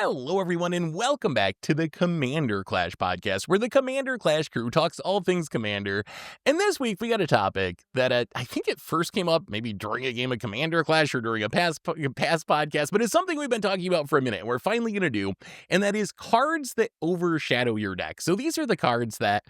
Hello, everyone, and welcome back to the Commander Clash podcast, where the Commander Clash crew talks all things Commander. And this week, we got a topic that I think it first came up maybe during a game of Commander Clash or during a past podcast, but it's something we've been talking about for a minute, and we're finally going to do, and that is cards that overshadow your deck. So these are the cards that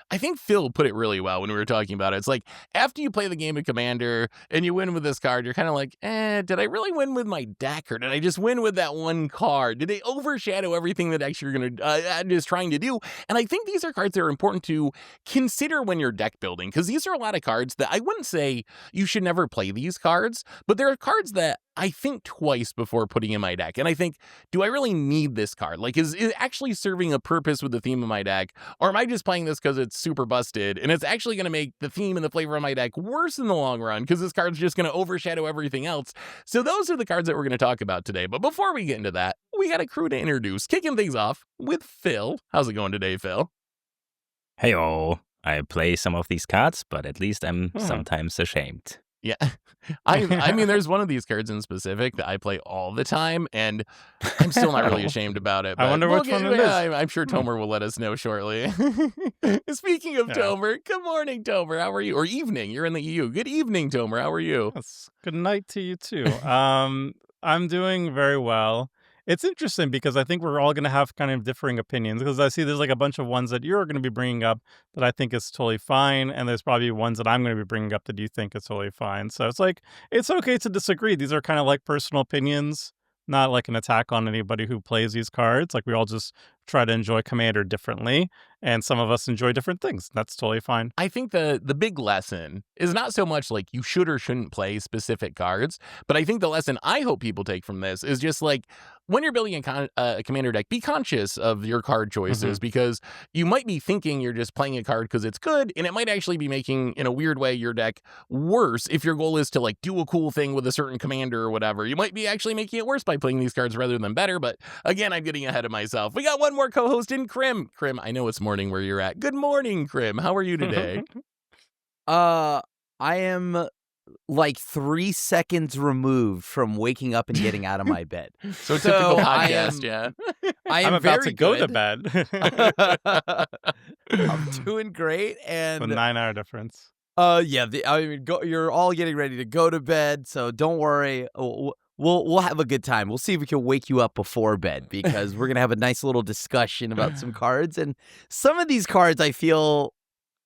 I think Phil put it really well when we were talking about it. It's like, after you play the game of Commander and you win with this card, you're kind of like, did I really win with my deck, or did I just win with that one card? Did they overshadow everything that actually you're going to just trying to do? And I think these are cards that are important to consider when you're deck building, because these are a lot of cards that I wouldn't say you should never play these cards, but there are cards that I think twice before putting in my deck. And I think, do I really need this card? Like, is it actually serving a purpose with the theme of my deck? Or am I just playing this because it's super busted and it's actually going to make the theme and the flavor of my deck worse in the long run because this card's just going to overshadow everything else? So those are the cards that we're going to talk about today. But before we get into that, we got a crew to introduce. Kicking things off with Phil. How's it going today, Phil? Hey-o. I play some of these cards, but at least I'm sometimes ashamed. Yeah, I mean, there's one of these cards in specific that I play all the time, and I'm still not really ashamed about it. I wonder which one it is. I'm sure Tomer will let us know shortly. Speaking of Tomer, good morning, Tomer. How are you? Or evening. You're in the EU. Good evening, Tomer. How are you? Yes. Good night to you, too. I'm doing very well. It's interesting because I think we're all going to have kind of differing opinions, because I see there's like a bunch of ones that you're going to be bringing up that I think is totally fine. And there's probably ones that I'm going to be bringing up that you think is totally fine. So it's like, it's okay to disagree. These are kind of like personal opinions, not like an attack on anybody who plays these cards. Like, we all just try to enjoy Commander differently, and some of us enjoy different things. That's totally fine. I think the big lesson is not so much like you should or shouldn't play specific cards, but I think the lesson I hope people take from this is just like, when you're building a Commander deck, be conscious of your card choices, because you might be thinking you're just playing a card because it's good, and it might actually be making, in a weird way, your deck worse if your goal is to like do a cool thing with a certain commander or whatever. You might be actually making it worse by playing these cards rather than better, but again, I'm getting ahead of myself. We got one more co-host in Krim. Krim, I know it's morning where you're at. Good morning, Krim. How are you today? I am like 3 seconds removed from waking up and getting out of my bed. So typical podcast, yeah. I'm about to go to good. bed. I'm doing great, and a 9-hour difference. you're all getting ready to go to bed, so don't worry. We'll have a good time. We'll see if we can wake you up before bed, because we're gonna have a nice little discussion about some cards, and some of these cards I feel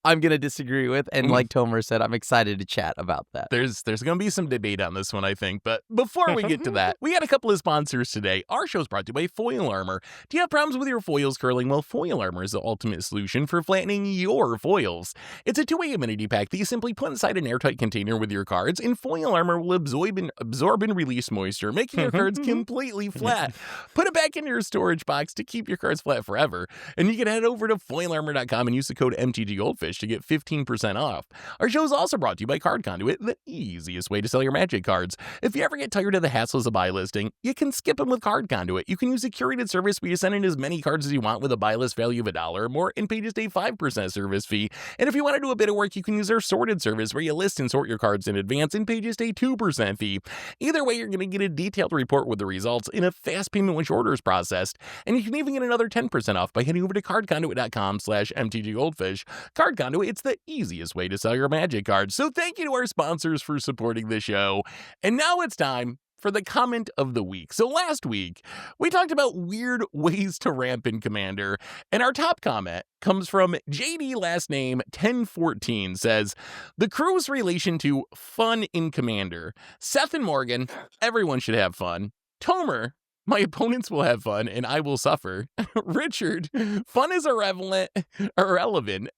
I'm going to disagree with, and like Tomer said, I'm excited to chat about that. There's going to be some debate on this one, I think, but before we get to that, we got a couple of sponsors today. Our show's brought to you by Foil Armor. Do you have problems with your foils curling? Well, Foil Armor is the ultimate solution for flattening your foils. It's a two-way humidity pack that you simply put inside an airtight container with your cards, and Foil Armor will absorb and release moisture, making your cards completely flat. Put it back in your storage box to keep your cards flat forever, and you can head over to foilarmor.com and use the code MTGGoldfish to get 15% off. Our show is also brought to you by Card Conduit, the easiest way to sell your Magic cards. If you ever get tired of the hassles of buy listing, you can skip them with Card Conduit. You can use a curated service where you send in as many cards as you want with a buy list value of $1 or more and pay just a 5% service fee. And if you want to do a bit of work, you can use our sorted service where you list and sort your cards in advance and pay just a 2% fee. Either way, you're going to get a detailed report with the results in a fast payment once your order is processed. And you can even get another 10% off by heading over to cardconduit.com/MTGGoldfish. Card Conduit, it's the easiest way to sell your Magic cards. So thank you to our sponsors for supporting the show. And now it's time for the comment of the week. So last week, we talked about weird ways to ramp in Commander, and our top comment comes from JD, last name 1014, says, the crew's relation to fun in Commander. Seth and Morgan, everyone should have fun. Tomer, my opponents will have fun and I will suffer. Richard, fun is irrelevant.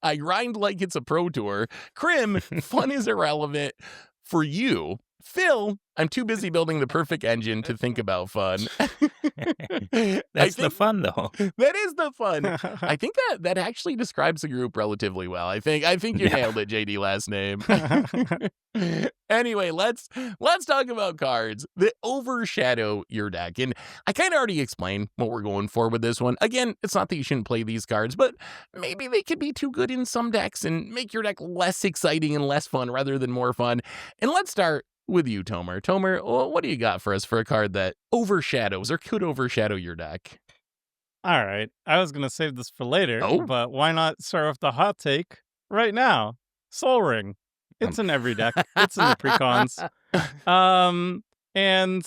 I grind like it's a pro tour. Krim, fun is irrelevant for you. Phil, I'm too busy building the perfect engine to think about fun. That's the fun, though. That is the fun. I think that actually describes the group relatively well. I think you nailed it, JD, last name. Anyway, let's talk about cards that overshadow your deck. And I kind of already explained what we're going for with this one. Again, it's not that you shouldn't play these cards, but maybe they could be too good in some decks and make your deck less exciting and less fun rather than more fun. And let's start with you, Tomer. Tomer, what do you got for us for a card that overshadows or could overshadow your deck? All right. I was going to save this for later, Oh. but why not start with the hot take right now? Soul Ring. It's in every deck. It's in the precons. And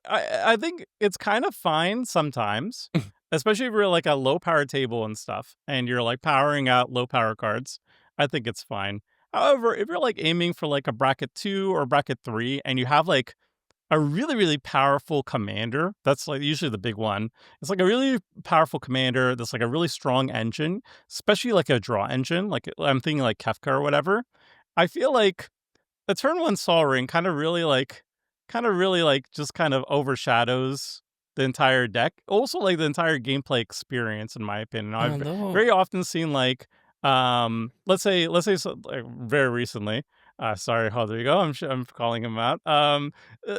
I think it's kind of fine sometimes, especially if you're like a low power table and stuff, and you're like powering out low power cards. I think it's fine. However, if you're like aiming for like a bracket 2 or bracket 3, and you have like a really, really powerful commander, that's like usually the big one. It's like a really powerful commander that's like a really strong engine, especially like a draw engine. Like I'm thinking like Kefka or whatever. I feel like the turn 1 Sol Ring kind of really just kind of overshadows the entire deck. Also like the entire gameplay experience, in my opinion. I've very often seen like let's say like very recently. Sorry, there you go. I'm calling him out.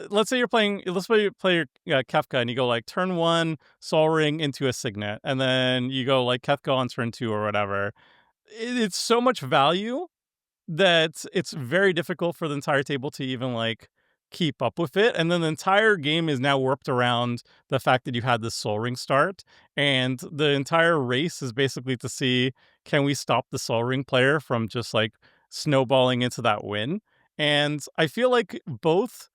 Let's say you play your Kefka and you go like turn 1 Sol Ring into a Signet, and then you go like Kefka on turn 2 or whatever. It's so much value that it's very difficult for the entire table to even like keep up with it. And then the entire game is now warped around the fact that you had this Sol Ring start, and the entire race is basically to see, can we stop the Sol Ring player from just like snowballing into that win? And I feel like both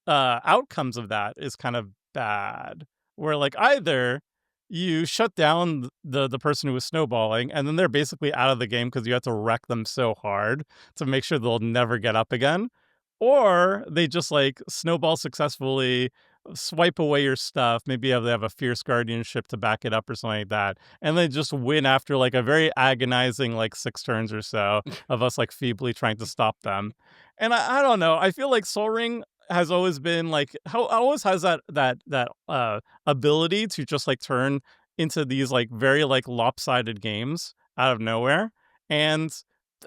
outcomes of that is kind of bad, where like either you shut down the person who was snowballing, and then they're basically out of the game because you have to wreck them so hard to make sure they'll never get up again, or they just like snowball successfully, swipe away your stuff, maybe they have a fierce guardianship to back it up or something like that, and they just win after like a very agonizing like 6 turns or so of us like feebly trying to stop them. And I don't know, I feel like Sol Ring has always been like, always has that ability to just like turn into these like very like lopsided games out of nowhere. And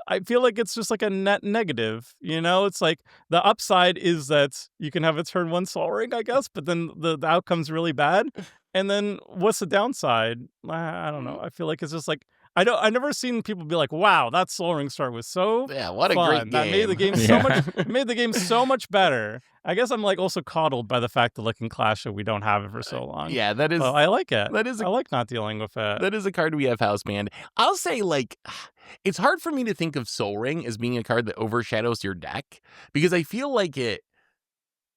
I feel like it's just like a net negative, it's like the upside is that you can have a turn 1 Sol Ring, I guess, but then the outcome's really bad. And then what's the downside? I don't know. I feel like it's just like, I've never seen people be like, wow, that Sol Ring start was so what a fun. great game. That made the game made the game so much better. I guess I'm like also coddled by the fact that like in Clash we don't have it for so long. Yeah, that is. But I like it. That is. I like not dealing with it. That is a card we have house banned. I'll say like, it's hard for me to think of Sol Ring as being a card that overshadows your deck, because I feel like it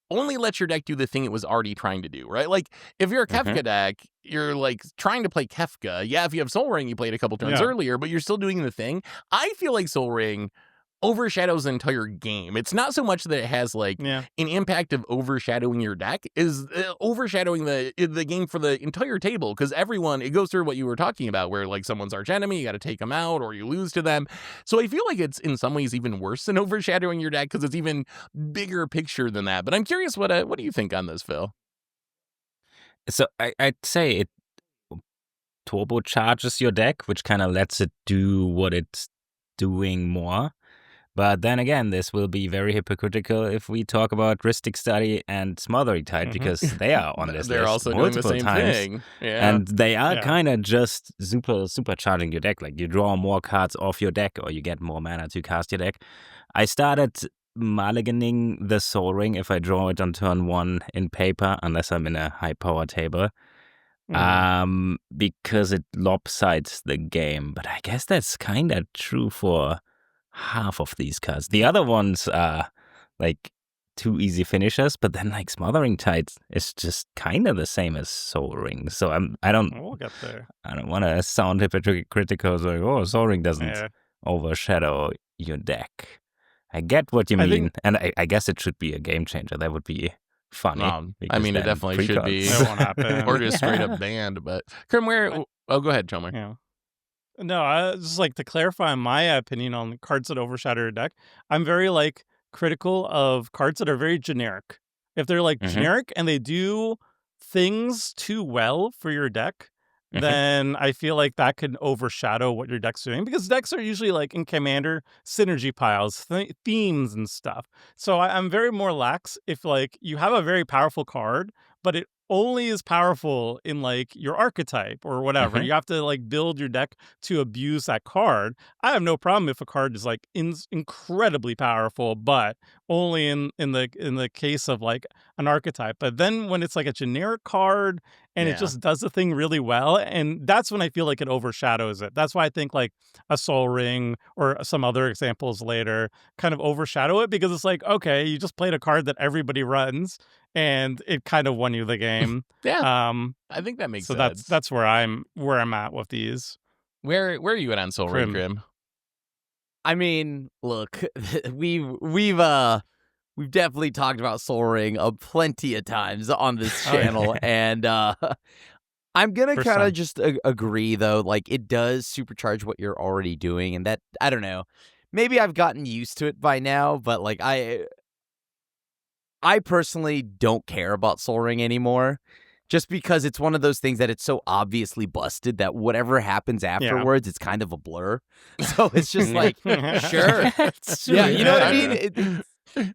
only lets your deck do the thing it was already trying to do, right? Like, if you're a Kefka deck, you're like trying to play Kefka. Yeah, if you have Sol Ring, you played a couple turns earlier, but you're still doing the thing. I feel like Sol Ring overshadows the entire game. It's not so much that it has like an impact of overshadowing your deck, is overshadowing the game for the entire table, because it goes through what you were talking about, where like someone's arch enemy, you got to take them out or you lose to them. So I feel like it's in some ways even worse than overshadowing your deck, because it's even bigger picture than that. But I'm curious, what do you think on this, Phil? So I'd say it turbocharges your deck, which kind of lets it do what it's doing more. But then again, this will be very hypocritical if we talk about Ristic Study and Smothering Tide, because they are on this They're list also doing the multiple same times, thing. Yeah. and they are kind of just supercharging your deck. Like you draw more cards off your deck, or you get more mana to cast your deck. I started mulliganing the Sol Ring if I draw it on turn 1 in paper, unless I'm in a high power table. Because it lopsides the game. But I guess that's kind of true for half of these cards. The other ones are like too easy finishers, but then like Smothering Tide is just kind of the same as Sol Ring. So We'll get there. I don't want to sound hypocritical, like, oh, Sol Ring doesn't overshadow your deck. I get what you mean, and I guess it should be a game changer. That would be funny. I mean, it definitely should be. It won't happen. Or just straight up banned. But Krim, go ahead, Chomer. Yeah. No, just like to clarify my opinion on cards that overshadow your deck. I'm very like critical of cards that are very generic. If they're like generic and they do things too well for your deck, then I feel like that could overshadow what your deck's doing, because decks are usually like in Commander synergy piles, themes and stuff. So I'm very more lax if like you have a very powerful card, but it only is powerful in like your archetype or whatever. Mhm. You have to like build your deck to abuse that card. I have no problem if a card is like incredibly powerful, but only in the case of like an archetype. But then when it's like a generic card and it Yeah. just does the thing really well, and that's when I feel like it overshadows it. That's why I think like a Soul Ring or some other examples later kind of overshadow it, because it's like, okay, you just played a card that everybody runs and it kind of won you the game. Yeah, Um, I think that makes so sense. that's where I'm at with these. Where are you at on Soul Ring, Crim. Crim? I mean, look, we've definitely talked about Soul Ring plenty of times on this Oh, yeah. channel, and I'm gonna First kind of time. just agree though. Like, it does supercharge what you're already doing, and that, I don't know. Maybe I've gotten used to it by now, but like I personally don't care about Soul Ring anymore. Just because it's one of those things that it's so obviously busted that whatever happens afterwards, it's kind of a blur. So it's just like, sure. It's Yeah, true. you know what I Yeah. mean?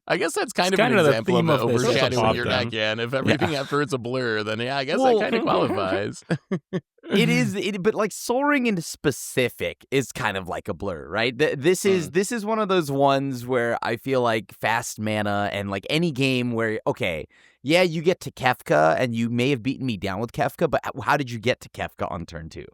I guess that's kind It's of an kind of the example of theme the of this overshadowing your episode. deck. Yeah, and if everything after it's a blur, then yeah, I guess Well, that kind of qualifies. But like Soul Ring in specific is kind of like a blur, right? This is one of those ones where I feel like fast mana and like any game where, okay, yeah, you get to Kefka and you may have beaten me down with Kefka, but how did you get to Kefka on turn 2?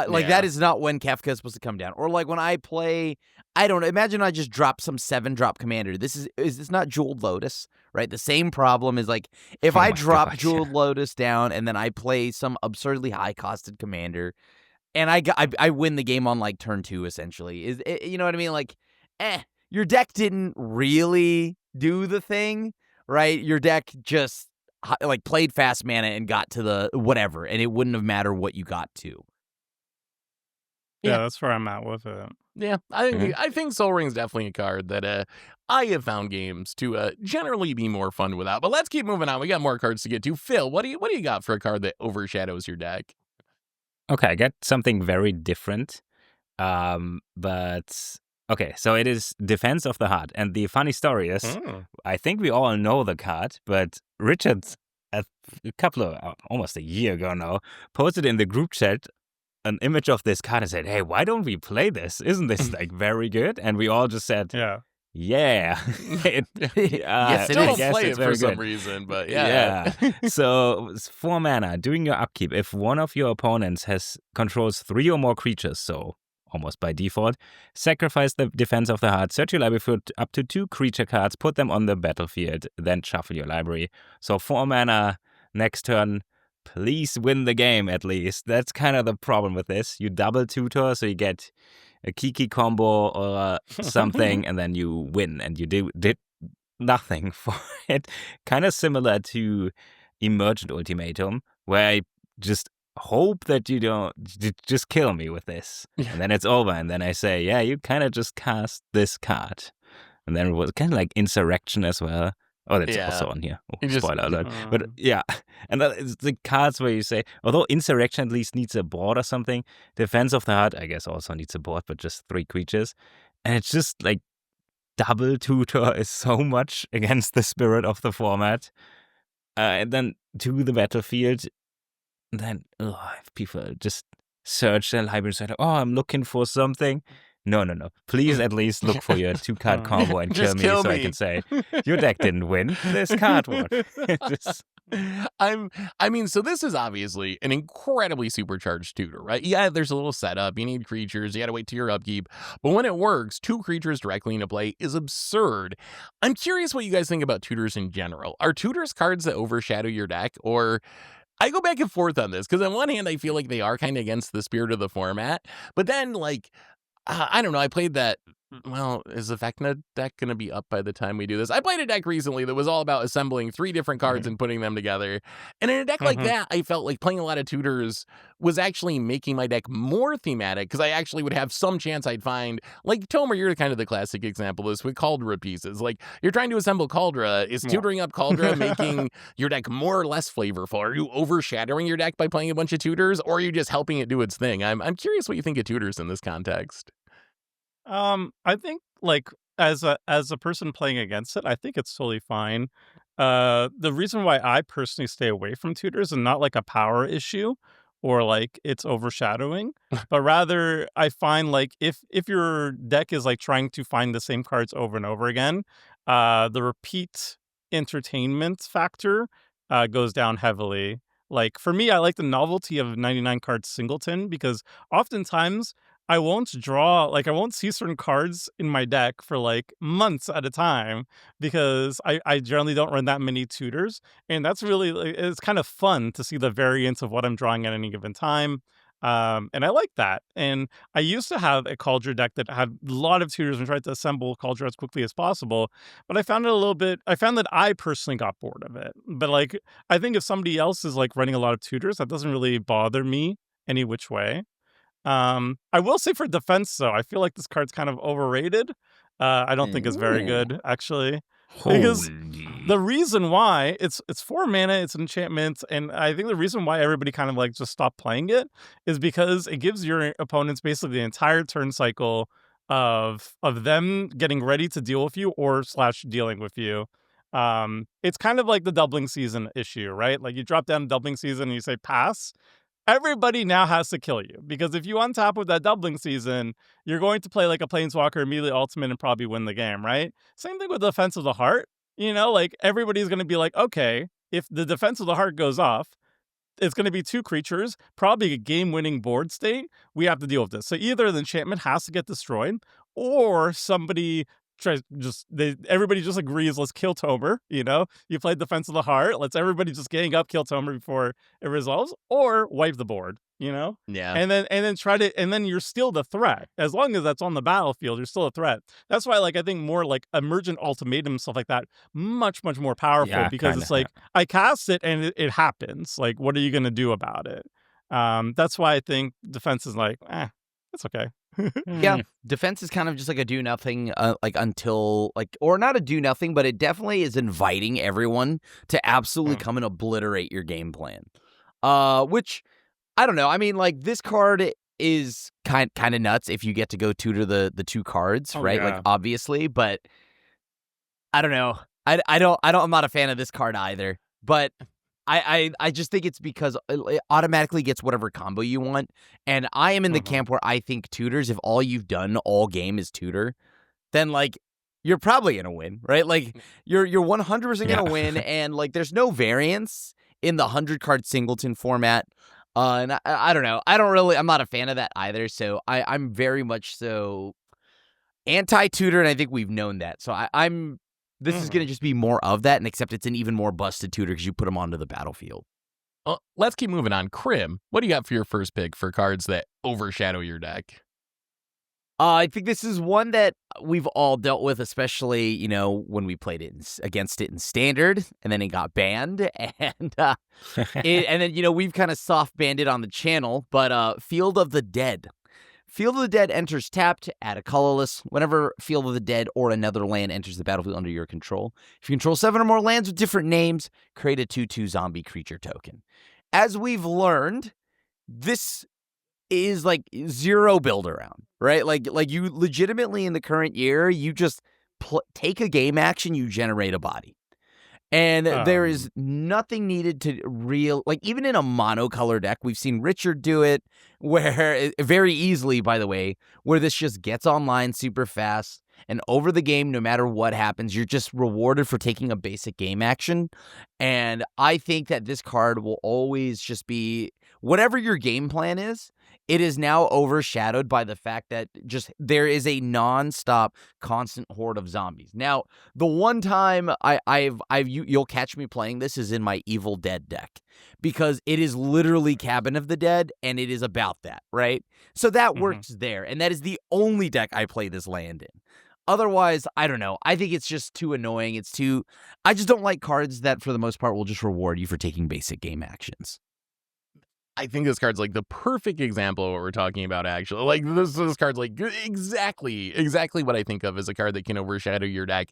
Like, Yeah. that is not when Kefka is supposed to come down. Or like when I play, I don't know, imagine I just drop some 7-drop commander. Is this not Jeweled Lotus, right? The same problem is like, if Oh I my drop God, Jeweled Lotus down and then I play some absurdly high-costed commander, and I win the game on like turn 2, essentially. You know what I mean? Like, your deck didn't really do the thing, right? Your deck just like played fast mana and got to the whatever, and it wouldn't have mattered what you got to. Yeah, Yeah. that's where I'm at with it. Yeah, I think Soul Ring's definitely a card that I have found games to generally be more fun without. But let's keep moving on. We got more cards to get to. Phil, what do you got for a card that overshadows your deck? Okay, I got something very different. But okay, so it is Defense of the Heart. And the funny story is, I think we all know the card, but Richard, a couple of, almost a year ago now, posted in the group chat an image of this card and said, hey, why don't we play this? Isn't this like very good? And we all just said, Yeah. yeah. Yes, Still it don't is. play it's it for very some good. reason, but yeah. So it's 4 mana. During your upkeep, if one of your opponents controls 3 or more creatures, so almost by default, sacrifice the Defense of the Heart, search your library for up to 2 creature cards, put them on the battlefield, then shuffle your library. So 4 mana, next turn, please win the game at least. That's kind of the problem with this. You double tutor, so you get a Kiki combo or something, and then you win, and you did nothing for it. Kind of similar to Emergent Ultimatum, where I just hope that you don't just kill me with this, and then it's over, and then I say, yeah, you kind of just cast this card, and then it was kind of like Insurrection as well. Oh, that's Yeah. also on here. Oh, You just- spoiler alert. But yeah, and that is the cards where you say, although Insurrection at least needs a board or something, Defense of the Heart, I guess, also needs a board, but just 3 creatures. And it's just like double tutor is so much against the spirit of the format. And then to the battlefield, then if people just search their library and say, oh, I'm looking for something. No. Please at least look for your 2-card combo and Just kill kill me so I me. can say, your deck didn't win. This card won. Just, So this is obviously an incredibly supercharged tutor, right? Yeah, there's a little setup. You need creatures. You got to wait to your upkeep. But when it works, 2 creatures directly into play is absurd. I'm curious what you guys think about tutors in general. Are tutors cards that overshadow your deck, or I go back and forth on this because on one hand, I feel like they are kind of against the spirit of the format, but then like, I don't know. I played that. Well, is the Vecna deck going to be up by the time we do this? I played a deck recently that was all about assembling 3 different cards and putting them together. And in a deck like that, I felt like playing a lot of tutors was actually making my deck more thematic because I actually would have some chance I'd find, like Tomer, you're kind of the classic example of this with Cauldra pieces. Like you're trying to assemble Cauldra. Is tutoring up Cauldra making your deck more or less flavorful? Are you overshadowing your deck by playing a bunch of tutors, or are you just helping it do its thing? I'm curious what you think of tutors in this context. I think like as a person playing against it, I think it's totally fine. The reason why I personally stay away from tutors is not like a power issue or like it's overshadowing, but rather I find like if your deck is like trying to find the same cards over and over again, the repeat entertainment factor goes down heavily. Like for me, I like the novelty of 99 cards singleton because oftentimes I won't see certain cards in my deck for like months at a time because I generally don't run that many tutors. And that's really, it's kind of fun to see the variance of what I'm drawing at any given time. And I like that. And I used to have a Cauldron deck that had a lot of tutors and tried to assemble Cauldron as quickly as possible. But I found that I personally got bored of it. But like, I think if somebody else is like running a lot of tutors, that doesn't really bother me any which way. I will say for defense, though, I feel like this card's kind of overrated. I don't think it's very good, actually, because Holy. the reason why it's 4 mana, it's an enchantment, and I think the reason why everybody kind of like just stopped playing it is because it gives your opponents basically the entire turn cycle of them getting ready to deal with you or / dealing with you. It's kind of like the doubling season issue, right? Like you drop down doubling season and you say pass. Everybody now has to kill you because if you untap with that doubling season, you're going to play like a planeswalker, immediately ultimate, and probably win the game, right? Same thing with Defense of the Heart. Like everybody's going to be like, okay, if the Defense of the Heart goes off, it's going to be 2 creatures, probably a game-winning board state. We have to deal with this. So either the enchantment has to get destroyed, or somebody everybody just agrees, let's kill Tomer. You play Defense of the Heart, let's everybody just gang up, kill Tomer before it resolves, or wipe the board. Yeah. And then you're still the threat. As long as that's on the battlefield, you're still a threat. That's why, like, I think more like Emergent Ultimatum, stuff like that, much, much more powerful because kinda, it's like, I cast it and it happens. Like, what are you going to do about it? That's why I think defense is like, it's okay. Yeah, defense is kind of just like a do nothing, like until like, or not a do nothing, but it definitely is inviting everyone to absolutely come and obliterate your game plan. Which I don't know. I mean, like this card is kind of nuts if you get to go tutor the 2 cards, right? Yeah. Like obviously, but I don't know. I'm not a fan of this card either. But I just think it's because it automatically gets whatever combo you want. And I am in the camp where I think tutors, if all you've done all game is tutor, then like you're probably going to win, right? Like you're 100% going to win. And like there's no variance in the 100 card singleton format. And I don't know. I'm not a fan of that either. So I'm very much so anti-tutor. And I think we've known that. So this is going to just be more of that, and except it's an even more busted tutor because you put them onto the battlefield. Let's keep moving on. Krim, what do you got for your first pick for cards that overshadow your deck? I think this is one that we've all dealt with, especially, when we played it against it in Standard, and then it got banned, and then, we've kind of soft banned it on the channel, but Field of the Dead. Field of the Dead enters tapped, add a colorless. Whenever Field of the Dead or another land enters the battlefield under your control, if you control 7 or more lands with different names, create a 2/2 zombie creature token. As we've learned, this is like 0 build around, right? Like you legitimately in the current year, you just take a game action, you generate a body. And there is nothing needed to even in a monocolor deck, we've seen Richard do it where very easily, by the way, where this just gets online super fast and over the game, no matter what happens, you're just rewarded for taking a basic game action. And I think that this card will always just be whatever your game plan is. It is now overshadowed by the fact that just there is a nonstop, constant horde of zombies. Now, the one time you'll catch me playing this is in my Evil Dead deck because it is literally Cabin of the Dead and it is about that, right? So that works there, and that is the only deck I play this land in. Otherwise, I don't know. I think it's just too annoying. I just don't like cards that, for the most part, will just reward you for taking basic game actions. I think this card's like the perfect example of what we're talking about, actually. Like this card's like exactly what I think of as a card that can overshadow your deck.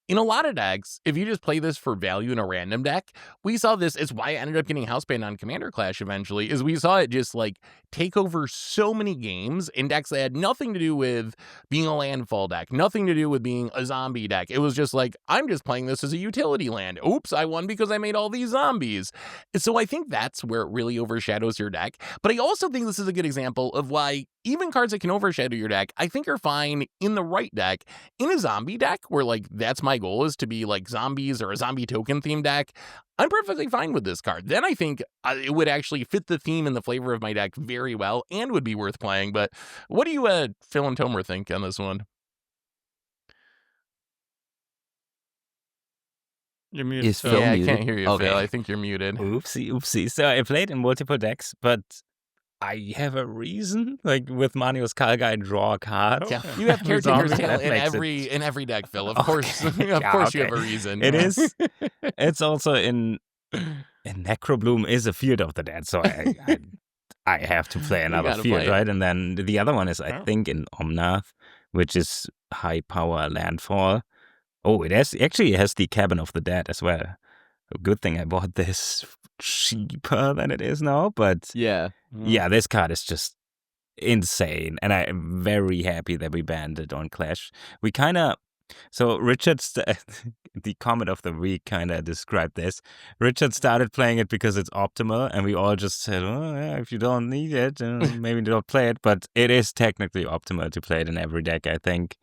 In a lot of decks, if you just play this for value in a random deck, we saw this. It's why I ended up getting houseband on Commander Clash eventually, is we saw it just like take over so many games in decks that had nothing to do with being a landfall deck, nothing to do with being a zombie deck. It was just like, I'm just playing this as a utility land. Oops, I won because I made all these zombies. So I think that's where it really overshadows your deck. But I also think this is a good example of why even cards that can overshadow your deck, I think are fine in the right deck. In a zombie deck, where like that's my goal is to be like zombies or a zombie token themed deck, I'm perfectly fine with this card. Then I think it would actually fit the theme and the flavor of my deck very well and would be worth playing. But what do you, Phil and Tomer, think on this one? You're muted. Is Phil. Phil Yeah, muted? I can't hear you, Okay. Phil. I think you're muted. Oopsie. So I played in multiple decks, but I have a reason. Like with Manio's Kalga, I draw a card. Yeah, Okay. you have Caretaker's Zombie, Tale that in makes every deck, Phil. Of Okay. course, of Yeah, course, you okay. have a reason. It is. It's also in Necrobloom is a Field of the Dead, so I have to play another gotta field, play it. right? And then the other one is, I Yeah. think, in Omnath, which is high power landfall. Oh, it has the Cabin of the Dead as well. A good thing I bought this cheaper than it is now, but Yeah. yeah, this card is just insane, and I am very happy that we banned it on Clash. We kind of, so Richard's the comment of the week kind of described this. Richard started playing it because it's optimal, and we all just said, "Oh, yeah, if you don't need it, maybe don't play it." But it is technically optimal to play it in every deck, I think.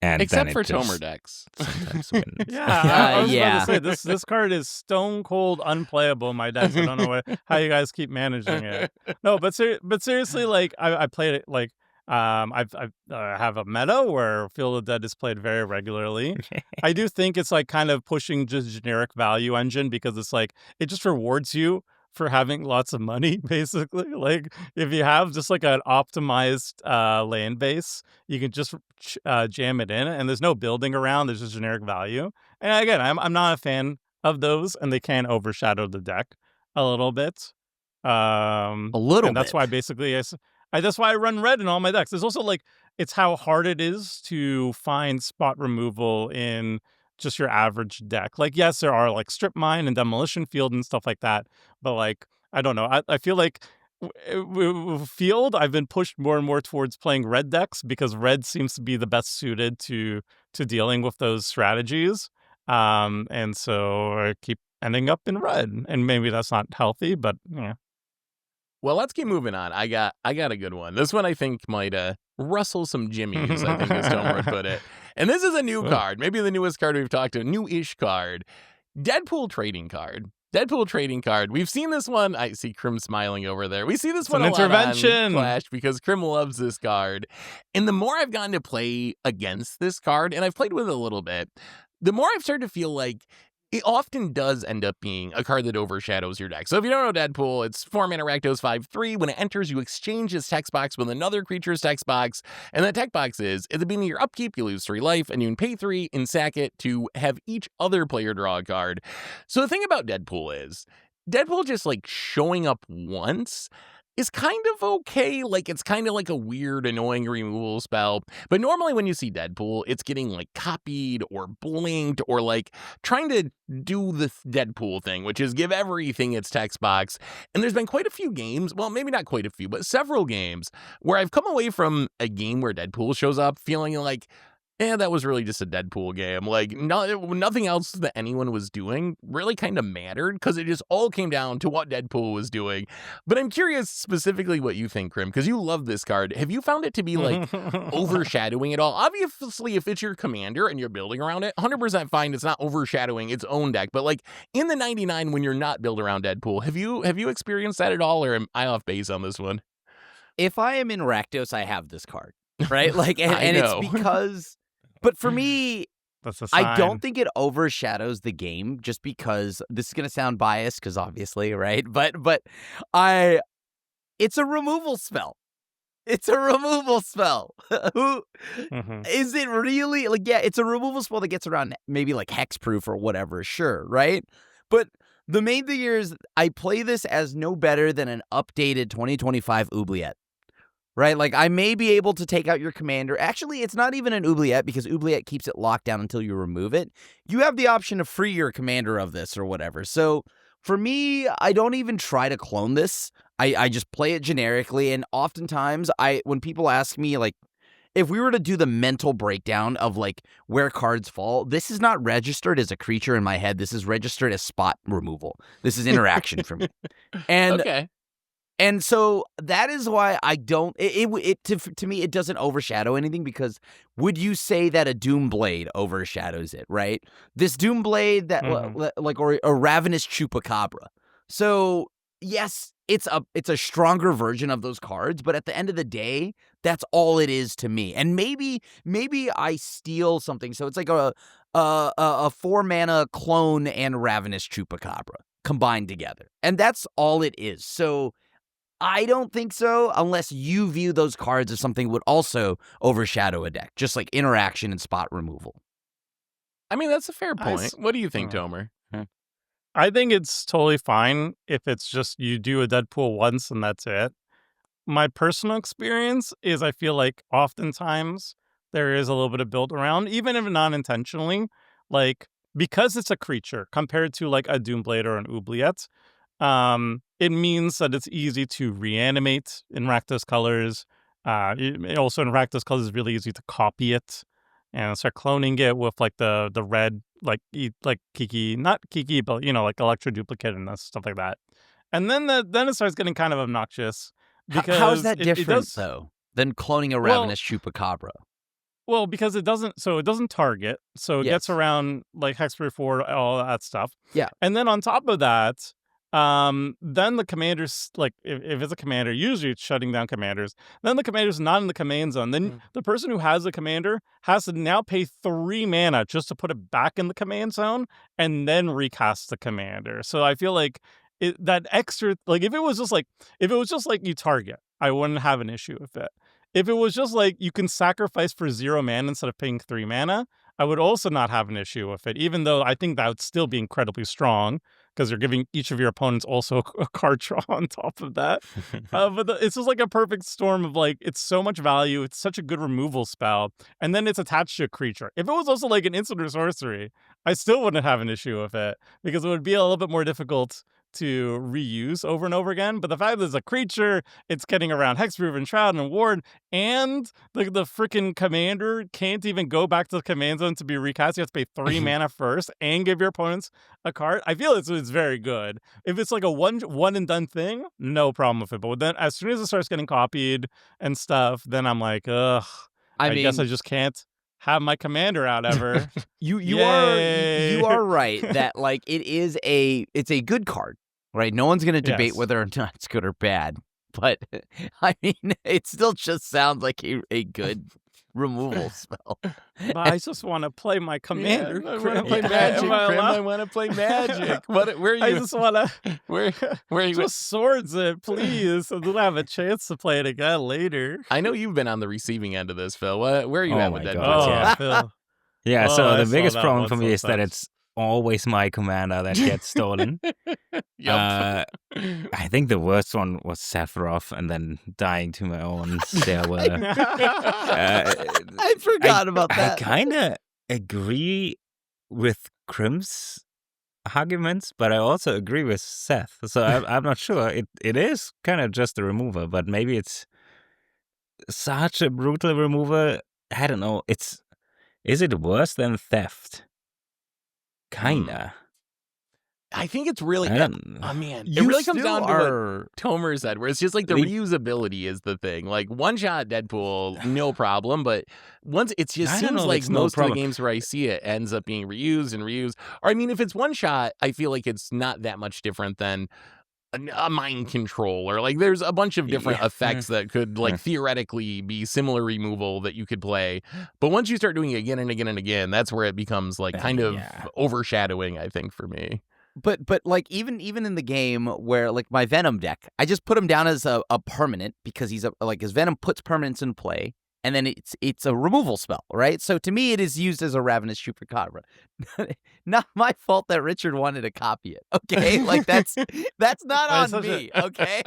And Except then for it just Tomer decks. sometimes wins. Yeah, I was Yeah. about to say this card is stone cold unplayable in my decks. I don't know how you guys keep managing it. No, but seriously, like I played it like I have a meta where Field of the Dead is played very regularly. I do think it's like kind of pushing just generic value engine because it's like it just rewards you for having lots of money, basically. Like if you have just like an optimized land base, you can just jam it in, and there's no building around. There's just generic value. And again, I'm not a fan of those, and they can overshadow the deck a little bit. A little and that's bit. why basically that's why I run red in all my decks. There's also like it's how hard it is to find spot removal in just your average deck. Like, yes, there are like strip mine and demolition field and stuff like that, but like I don't know. I feel like field I've been pushed more and more towards playing red decks because red seems to be the best suited to dealing with those strategies. And so I keep ending up in red, and maybe that's not healthy, but yeah. Well, let's keep moving on. I got a good one. This one I think might rustle some jimmies, I think as Tomer would put it. And this is a new card, maybe the newest card we've talked to, new-ish card. Deadpool trading card. Deadpool trading card. We've seen this one. I see Krim smiling over there. We see this It's one an a lot on intervention. Clash because Krim loves this card. And the more I've gotten to play against this card, and I've played with it a little bit, the more I've started to feel like it often does end up being a card that overshadows your deck. So if you don't know Deadpool, it's 4-mana Rakdos 5/3. When it enters, you exchange its text box with another creature's text box. And that text box is, at the beginning of your upkeep, you lose 3 life, and you can pay 3 and sack it to have each other player draw a card. So the thing about Deadpool is, Deadpool just like showing up once is kind of okay. Like it's kind of like a weird, annoying removal spell. But normally when you see Deadpool, it's getting like copied or blinked or like trying to do the Deadpool thing, which is give everything its text box. And there's been quite a few games, well, maybe not quite a few, but several games where I've come away from a game where Deadpool shows up feeling like, that was really just a Deadpool game. Like, nothing else that anyone was doing really kind of mattered because it just all came down to what Deadpool was doing. But I'm curious specifically what you think, Krim, because you love this card. Have you found it to be, like, overshadowing it all? Obviously, if it's your commander and you're building around it, 100% fine. It's not overshadowing its own deck. But, like, in the 99 when you're not built around Deadpool, have you experienced that at all, or am I off base on this one? If I am in Rakdos, I have this card, right? Like, and I know. it's because. But for me, That's a sign. I don't think it overshadows the game just because this is going to sound biased because obviously, right? But it's a removal spell. It's a removal spell. Is it really? Like, yeah, it's a removal spell that gets around maybe like hexproof or whatever, sure, right? But the main thing here is I play this as no better than an updated 2025 Oubliette. right? Like, I may be able to take out your commander. Actually, it's not even an oubliette because oubliette keeps it locked down until you remove it. You have the option to free your commander of this or whatever. So for me, I don't even try to clone this. I just play it generically, and oftentimes when people ask me, like, if we were to do the mental breakdown of, like, where cards fall, this is not registered as a creature in my head. This is registered as spot removal. This is interaction for me. And Okay. and so that is why I don't. To me, it doesn't overshadow anything, because would you say that a Doomblade overshadows it? Right, this Doomblade that like, or a Ravenous Chupacabra. So yes, it's a stronger version of those cards, but at the end of the day, that's all it is to me. And maybe I steal something. So it's like a 4-mana clone and Ravenous Chupacabra combined together, and that's all it is. So I don't think so, unless you view those cards as something would also overshadow a deck, just like interaction and spot removal. I mean, that's a fair point. What do you think, Oh. Tomer? I think it's totally fine if it's just you do a Deadpool once and that's it. My personal experience is I feel like oftentimes there is a little bit of build around, even if not intentionally, like, because it's a creature compared to like a Doomblade or an oubliette. It means that it's easy to reanimate in Rakdos colors. Also in Rakdos colors, it's really easy to copy it and start cloning it with like the red, like Kiki, not Kiki, but like Electro Duplicate and stuff like that. And then it starts getting kind of obnoxious because How is that different, does, though, than cloning a Ravenous Chupacabra? Well, because it doesn't target, so it gets Yes. around like Hexproof 4, all that stuff. Yeah. And then on top of that, then the commander's, like, if it's a commander, usually it's shutting down commanders. Then the commander's not in the command zone. Then the person who has the commander has to now pay 3 mana just to put it back in the command zone and then recast the commander. So I feel like that extra, like, if it was just like you target, I wouldn't have an issue with it. If it was just like you can sacrifice for 0 mana instead of paying 3 mana, I would also not have an issue with it, even though I think that would still be incredibly strong because you're giving each of your opponents also a card draw on top of that. But it's just like a perfect storm of, like, it's so much value, it's such a good removal spell, and then it's attached to a creature. If it was also like an instant or sorcery, I still wouldn't have an issue with it because it would be a little bit more difficult to reuse over and over again. But the fact that it's a creature, it's getting around Hexproof and Shroud and Ward, and the freaking commander can't even go back to the command zone to be recast. You have to pay 3 mana first and give your opponents a card. I feel it's very good. If it's like a one and done thing, no problem with it. But then as soon as it starts getting copied and stuff, then I'm like, ugh. I guess I just can't have my commander out ever. You are right that, like, it's a good card, right? No one's gonna debate Yes. whether or not it's good or bad, but I mean, it still just sounds like a good removal spell. But I just want to play my commander. I want to Crim. play Am Magic. I Crim, allowed? I want to play Magic. Where are you? I just want to Where are you? just swords it, please, and then I have a chance to play it again later. I know you've been on the receiving end of this, Phil. Where are you Oh at with my Deadpool? God, yeah. Phil. Yeah, Oh, so I the saw biggest that problem one for me is that sometimes. it's always my commander that gets stolen. Yep. I think the worst one was Sephiroth and then dying to my own stairwell. I forgot about that. I kind of agree with Crim's arguments, but I also agree with Seth. So I'm not sure. It is kind of just a remover, but maybe it's such a brutal remover. I don't know. Is it worse than theft? Kinda. I think it's really. I don't- Oh man, it You really comes still down to what are. Tomer said, where it's just like the The- reusability is the thing. Like one shot Deadpool, no problem, but once it just I don't seems know if like it's no most of the problem. games where I see it ends up being reused and reused. Or I mean, if it's one shot, I feel like it's not that much different than a mind control, or like there's a bunch of different Yeah. effects that could like theoretically be similar removal that you could play. But once you start doing it again and again and again, that's where it becomes like kind of Yeah. overshadowing, I think, for me. But like even in the game where, like, my Venom deck, I just put him down as a permanent because he's like, his Venom puts permanents in play, and then it's a removal spell, right? So to me, it is used as a Ravenous Chupacabra. Not my fault that Richard wanted to copy it. Okay, like that's not It's on such a- me. Okay,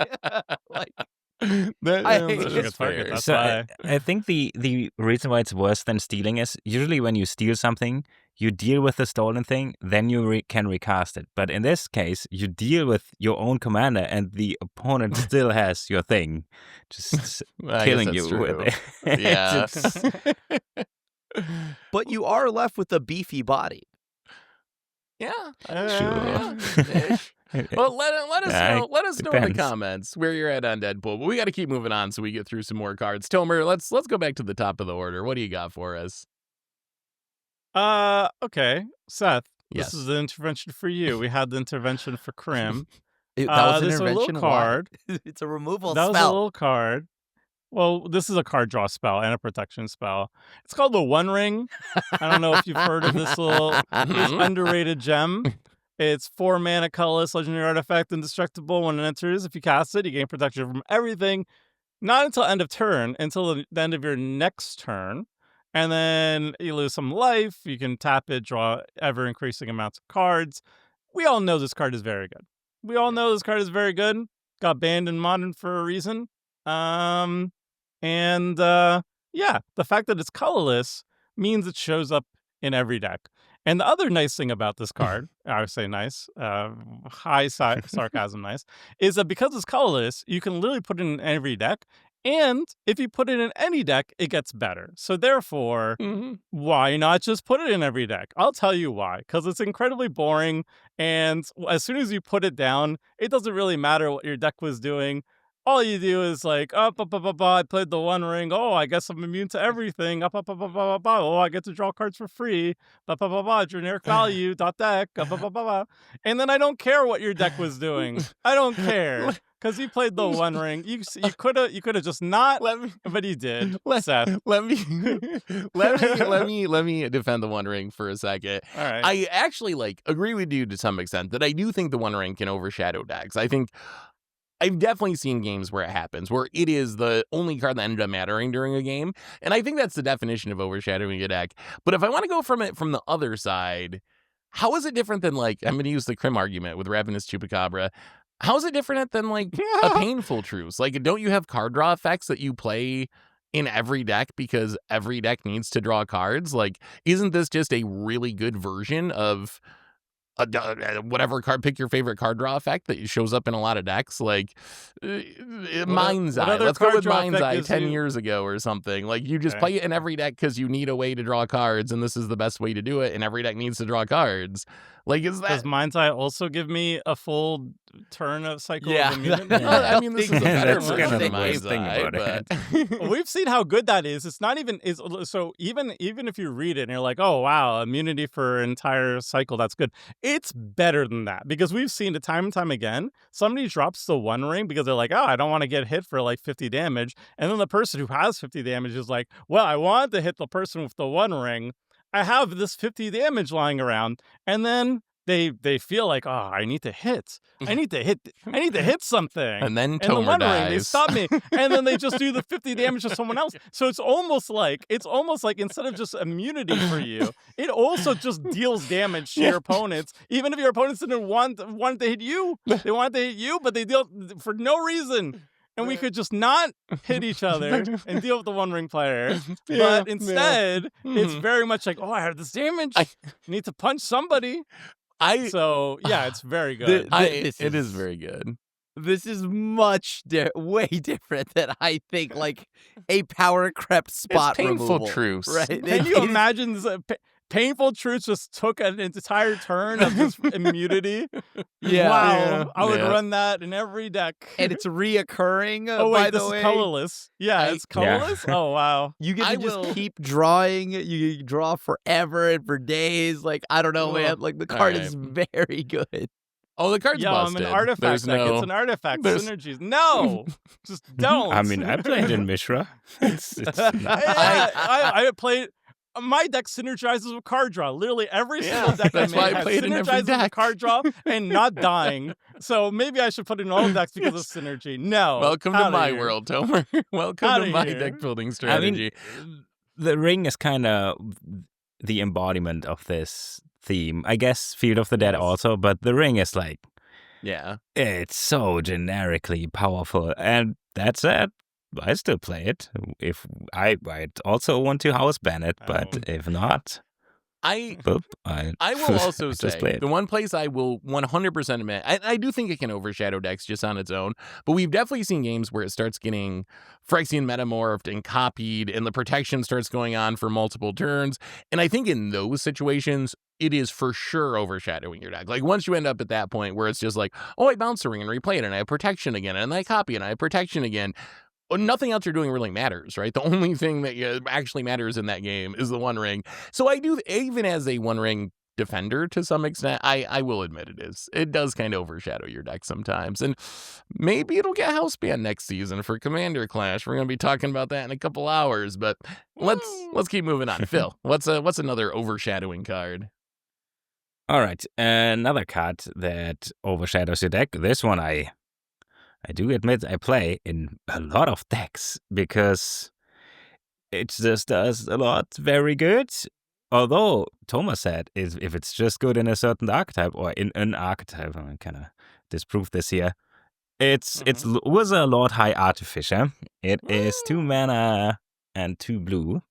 like hate Such a good this target. That's So why. I think the reason why it's worse than stealing is usually when you steal something, you deal with the stolen thing, then you can recast it. But in this case, you deal with your own commander, and the opponent still has your thing, just I guess killing that's you with true. it. Yeah. But you are left with a beefy body. Yeah. Sure. Ish. Well, let us Yeah, know. Let us know in the depends. comments where you're at on Deadpool. But we got to keep moving on so we get through some more cards. Tomer, let's go back to the top of the order. What do you got for us? Okay, Seth. Yes. This is the intervention for you. We had the intervention for Krim. That was an This is a little intervention. Why? card. It's a removal That was a spell. little card. Well, this is a card draw spell and a protection spell. It's called the One Ring. I don't know if you've heard of this little underrated gem. It's 4 mana, colorless, legendary artifact, indestructible. When it enters, if you cast it, you gain protection from everything. Not until end of turn, until the end of your next turn. And then you lose some life. You can tap it, draw ever increasing amounts of cards. We all know this card is very good. Got banned in Modern for a reason. Yeah, the fact that it's colorless means it shows up in every deck. And the other nice thing about this card, I would say nice, high sarcasm nice, is that because it's colorless, you can literally put it in every deck. And if you put it in any deck, it gets better. So therefore, why not just put it in every deck? I'll tell you why. Because it's incredibly boring. And as soon as you put it down, it doesn't really matter what your deck was doing. All you do is like, I played the One Ring. Oh, I guess I'm immune to everything. Oh, I get to draw cards for free. Generic value, deck. And then I don't care what your deck was doing. I don't care. Because you played the One Ring. You could have just not, but you did. Seth. Let me defend the One Ring for a second. All right. I actually agree with you to some extent that I do think the One Ring can overshadow decks. I think I've definitely seen games where it happens, where it is the only card that ended up mattering during a game. And I think that's the definition of overshadowing a deck. But if I want to go from the other side, how is it different than I'm going to use the Krim argument with Ravenous Chupacabra. How is it different than a Painful Truce? Don't you have card draw effects that you play in every deck because every deck needs to draw cards? Isn't this just a really good version of whatever card, pick your favorite card draw effect that shows up in a lot of decks? Mind's Eye. Let's go with Mind's Eye 10 years ago or something. You just play it in every deck because you need a way to draw cards, and this is the best way to do it, and every deck needs to draw cards. Is that... Does Mind's Eye also give me a full turn of cycle of immunity? I mean, this is a better That's version kind of of the way Mind's to think Eye, about but... We've seen how good that is. It's not even so even if you read it and you're like, oh wow, immunity for an entire cycle, that's good. It's better than that, because we've seen it time and time again. Somebody drops the One Ring because they're like, oh, I don't want to get hit for 50 damage, and then the person who has 50 damage is like, well, I wanted to hit the person with the One Ring. I have this 50 damage lying around, and then they feel like, oh, I need to hit something. And then the Tomer One dies. Ring, they stop me. And then they just do the 50 damage to someone else. So it's almost like instead of just immunity for you, it also just deals damage to your opponents. Even if your opponents didn't want to hit you, they wanted to hit you, but they deal for no reason. And we could just not hit each other and deal with the One Ring player. But instead, it's very much like, oh, I have this damage. I need to punch somebody. It's very good. It is very good. This is way different than I think a power crept spot it's Painful removal. Truce. Right? Can you imagine this? Painful Truce just took an entire turn of just immunity. Yeah. Wow. Yeah. I would run that in every deck. And it's reoccurring. Oh, wait, by this the way. is colorless. Yeah, it's colorless? Yeah. Oh, wow. You get to just keep drawing. You draw forever and for days. I don't know, man. The card is very good. Oh, the card's busted. I'm an artifact deck. It's an artifact. Synergies. No! Just don't. I mean, I played in Mishra. I played... My deck synergizes with card draw. Literally every single deck that's why I played in every synergizes deck. with card draw and not dying. So maybe I should put it in all decks because of synergy. No. Welcome to my world, Tomer. Welcome to my deck building strategy. I mean, the ring is kind of the embodiment of this theme. I guess Field of the Dead also, but the ring is yeah, it's so generically powerful. And that said, I still play it. If I'd also want to house ban it, but Oh. if not, I I will also just play say it. the one place I will 100% admit, I do think it can overshadow decks just on its own, but we've definitely seen games where it starts getting Phyrexian metamorphed and copied, and the protection starts going on for multiple turns. And I think in those situations, it is for sure overshadowing your deck. Like once you end up at that point where it's just like, oh, I bounce a ring and replay it, and I have protection again, and I copy and I have protection again. Nothing else you're doing really matters, right? The only thing that actually matters in that game is the One Ring. So I do, even as a One Ring defender to some extent, I will admit it does kind of overshadow your deck sometimes. And maybe it'll get house banned next season for Commander Clash. We're gonna be talking about that in a couple hours, but let's keep moving on. Phil, what's another overshadowing card? All right, another card that overshadows your deck. This one I do admit I play in a lot of decks because it just does a lot very good. Although Thomas said if it's just good in a certain archetype or in an archetype, I kind of disprove this here. It's Urza Lord High Artificer. It is 2 mana and 2 blue,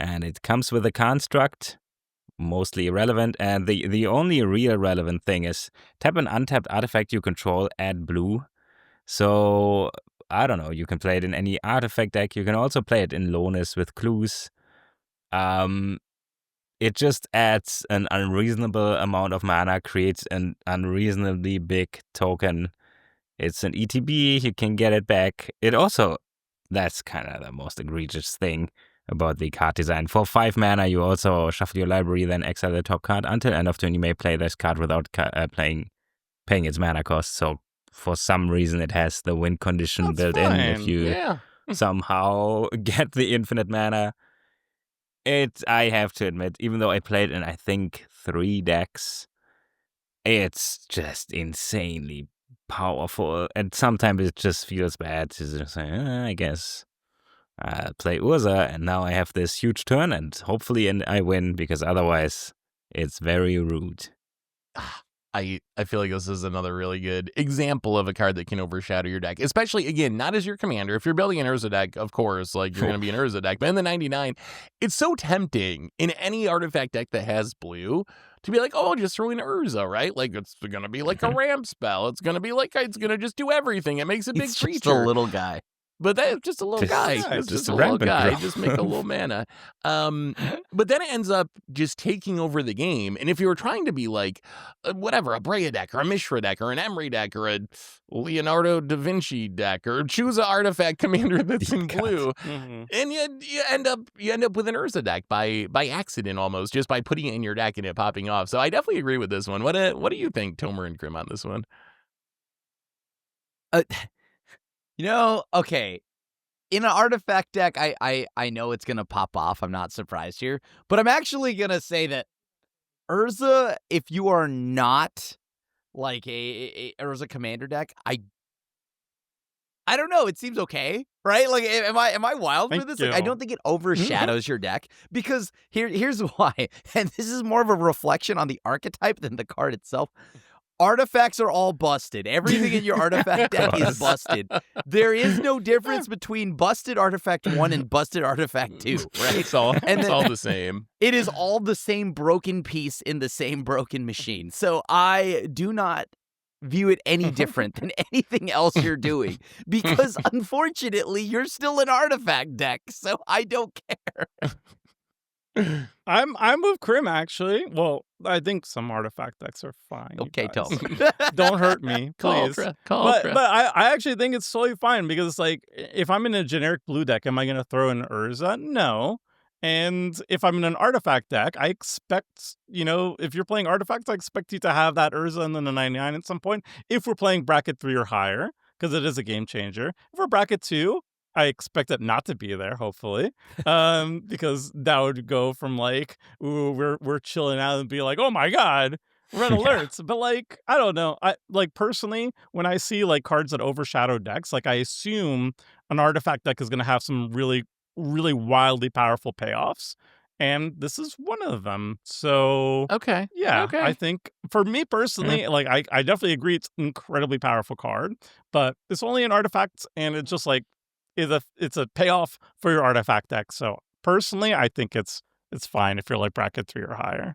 and it comes with a construct, mostly irrelevant. And the only real relevant thing is tap an untapped artifact you control, add blue. So, I don't know, you can play it in any artifact deck. You can also play it in Lonis with clues. It just adds an unreasonable amount of mana, creates an unreasonably big token. It's an ETB, you can get it back. It also, that's kind of the most egregious thing about the card design. For 5 mana, you also shuffle your library, then exile the top card. Until end of turn, you may play this card without paying its mana cost. So, for some reason, it has the win condition built in if you somehow get the infinite mana. I have to admit, even though I played in, I think, 3 decks, it's just insanely powerful. And sometimes it just feels bad to just say, I guess I'll play Urza, and now I have this huge turn, and hopefully I win, because otherwise it's very rude. I feel like this is another really good example of a card that can overshadow your deck, especially, again, not as your commander. If you're building an Urza deck, of course, like you're going to be an Urza deck. But in the 99, it's so tempting in any artifact deck that has blue to be like, oh, I'll just throw in Urza, right? Like it's going to be like a ramp spell. It's going to just do everything. It makes a big It's creature. just a little guy. But that's just a little guy. It's just a little guy. Just make a little mana. But then it ends up just taking over the game. And if you were trying to be like, whatever, a Brea deck or a Mishra deck or an Emery deck or a Leonardo da Vinci deck, or choose an artifact commander that's in blue, and you end up with an Urza deck by accident almost, just by putting it in your deck and it popping off. So I definitely agree with this one. What do you think, Tomer and Grim, on this one? Okay. In an artifact deck, I know it's going to pop off. I'm not surprised here. But I'm actually going to say that Urza, if you are not like a Urza commander deck, I don't know. It seems okay, right? Like, am I wild for this? Like, I don't think it overshadows your deck, because here's why. And this is more of a reflection on the archetype than the card itself. Artifacts are all busted. Everything in your artifact deck is busted. There is no difference between busted artifact 1 and busted artifact 2, right? It's all the same. It is all the same broken piece in the same broken machine. So I do not view it any different than anything else you're doing, because unfortunately you're still an artifact deck, so I don't care. I'm with Krim, actually. Well, I think some artifact decks are fine. Okay, guys. Tomer. Don't hurt me, please. But I actually think it's totally fine, because it's like, if I'm in a generic blue deck, am I going to throw in Urza? No. And if I'm in an artifact deck, I expect, if you're playing artifacts, I expect you to have that Urza and then a 99 at some point. If we're playing bracket 3 or higher, because it is a game changer. If we're bracket 2, I expect it not to be there, hopefully, because that would go from like, ooh, we're chilling out, and be like, oh my god, red alerts. But like, I don't know. I like, personally, when I see like cards that overshadow decks, like, I assume an artifact deck is going to have some really, really wildly powerful payoffs. and this is one of them. So Okay. yeah, Okay. I think for me personally, like I definitely agree it's an incredibly powerful card, but it's only an artifact, and it's just like it's a payoff for your artifact deck. So personally, I think it's fine if you're like bracket 3 or higher.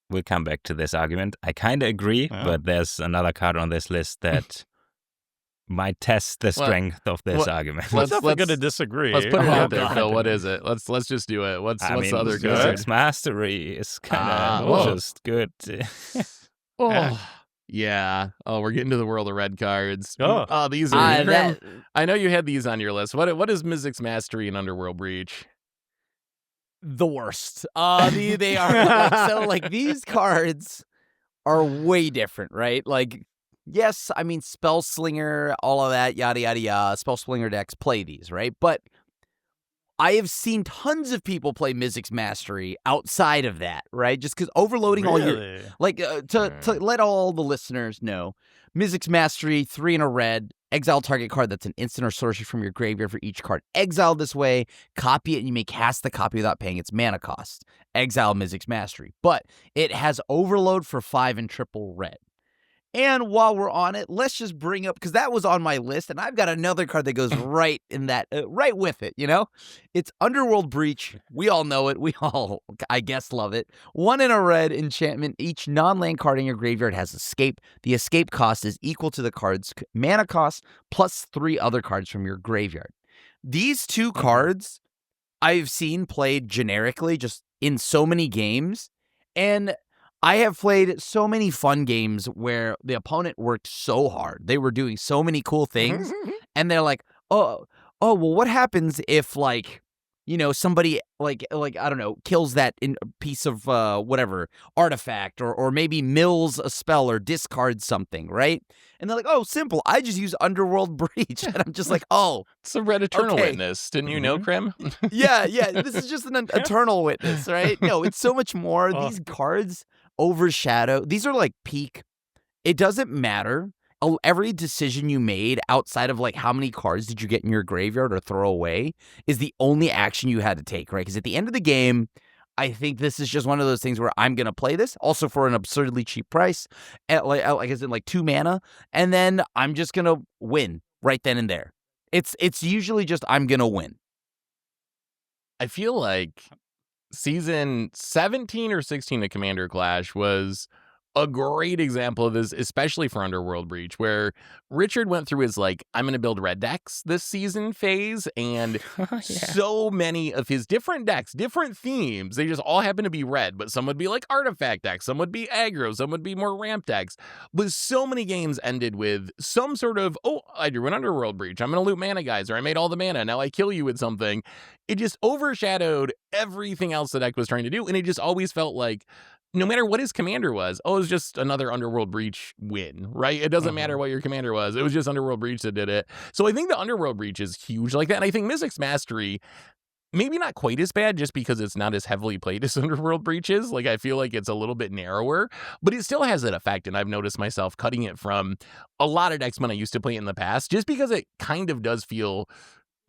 We'll come back to this argument. I kind of agree, Yeah. but there's another card on this list that might test the strength of this argument. We're Let's- definitely going to let's- disagree. Let's put it Oh, out there, God. Phil. What is it? Let's just do it. What's I the mean, other good? Physics Mastery is kind of whoa. just good. Oh, yeah. Oh, we're getting to the world of red cards. Oh. These are. Grim, that, I know you had these on your list. What is Mizzix Mastery and Underworld Breach? the worst. They are like, so like these cards are way different, right? Like, yes, I mean Spell Slinger, all of that, yada yada yada. Spell Slinger decks play these, right? But I have seen tons of people play Mizzix Mastery outside of that, right? Just because overloading all your Really? like to let all the listeners know, Mizzix Mastery, 3 and a red, exile target card that's an instant or sorcery from your graveyard for each card exiled this way, copy it, and you may cast the copy without paying its mana cost. Exile Mizzix Mastery. But it has overload for 5 and triple red. And while we're on it, let's just bring up, because that was on my list, and I've got another card that goes right in that, right with it, you know? It's Underworld Breach. We all know it. We all, I guess, love it. 1 in a red enchantment. Each non-land card in your graveyard has escape. The escape cost is equal to the card's mana cost plus 3 other cards from your graveyard. These 2 cards I've seen played generically just in so many games, and I have played so many fun games where the opponent worked so hard. They were doing so many cool things, and they're like, well, what happens if, like, you know, somebody like I don't know, kills that piece of whatever artifact, or maybe mills a spell or discards something, right? And they're like, oh, simple. I just use Underworld Breach, and I'm just like, oh, It's a red Eternal Okay. Witness. Didn't you know, Krim? yeah. This is just an eternal witness, right? No, it's so much more. Oh. These cards, Overshadow, these are like peak. It doesn't matter. Every decision you made outside of like how many cards did you get in your graveyard or throw away is the only action you had to take, right? Because at the end of the game, I think this is just one of those things where I'm going to play this also for an absurdly cheap price, at like I said, like 2 mana, and then I'm just going to win right then and there. It's usually just I'm going to win. I feel like season 17 or 16 of Commander Clash was a great example of this, especially for Underworld Breach, where Richard went through his, like, I'm going to build red decks this season phase, and so many of his different decks, different themes, they just all happen to be red, but some would be like artifact decks, some would be aggro, some would be more ramp decks, but so many games ended with some sort of, oh, I drew an Underworld Breach, I'm going to loot mana geyser, I made all the mana, now I kill you with something. It just overshadowed everything else the deck was trying to do, and it just always felt like, no matter what his commander was, it was just another Underworld Breach win, right? It doesn't matter what your commander was. It was just Underworld Breach that did it. So I think the Underworld Breach is huge like that. And I think Mizzix Mastery, maybe not quite as bad just because it's not as heavily played as Underworld Breach is. Like, I feel like it's a little bit narrower, but it still has that effect. And I've noticed myself cutting it from a lot of decks when I used to play it in the past, just because it kind of does feel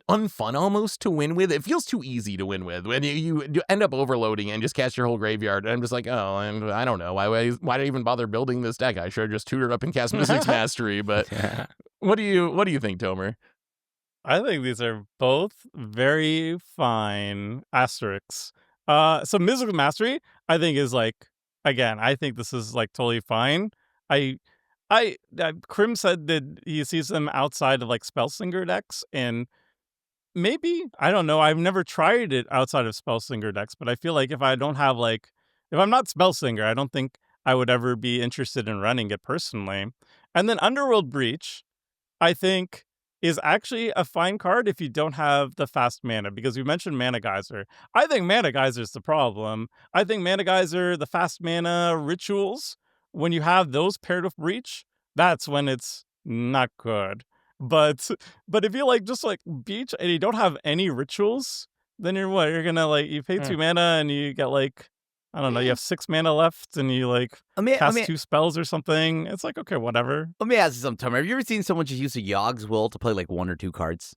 unfun almost to win with. It feels too easy to win with when you end up overloading and just cast your whole graveyard. And I'm just like, oh, and I don't know why did I even bother building this deck? I should have just tutored up and cast Mizzix Mastery. But what do you think, Tomer? I think these are both very fine asterisks. So Mizzix Mastery, I think, is like, again, I think this is like totally fine. Krim said that he sees them outside of like Spellslinger decks, and maybe, I don't know, I've never tried it outside of Spellslinger decks, but I feel like if I'm not Spellslinger, I don't think I would ever be interested in running it personally. And then Underworld Breach, I think, is actually a fine card if you don't have the fast mana, because we mentioned Mana Geyser. I think Mana Geyser is the problem. I think Mana Geyser, the fast mana rituals, when you have those paired with Breach, that's when it's not good. But if you like just like Breach and you don't have any rituals, then you're gonna like, you pay 2 mana and you get like, I don't know, you have 6 mana left and you like cast 2 spells or something. It's like, okay, whatever. Let me ask you something, Tomer. Have you ever seen someone just use a Yogg's Will to play like 1 or 2 cards?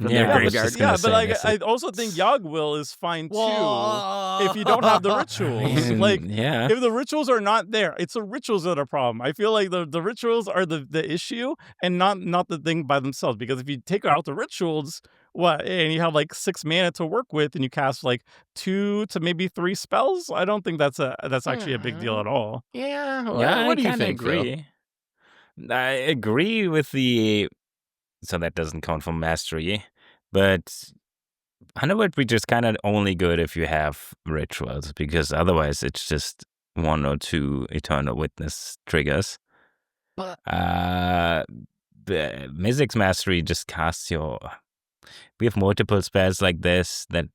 from Yeah, their I Yeah, was graveyard. just gonna but say like this. I also think Yogg will is fine too if you Whoa. don't have the rituals. Like Yeah. if the rituals are not there, it's the rituals that are a problem. I feel like the rituals are the issue and not the thing by themselves. Because if you take out the rituals, what and you have like 6 mana to work with, and you cast like 2 to maybe 3 spells, I don't think that's actually a big deal at all. Yeah. Yeah, What I do you kind of think, Phil? agree. I agree with the. So that doesn't count for mastery, but Underworld Breach is kind of only good if you have rituals, because otherwise it's just 1 or 2 Eternal Witness triggers. But The Mythic's Mastery just casts your. We have multiple spells like this that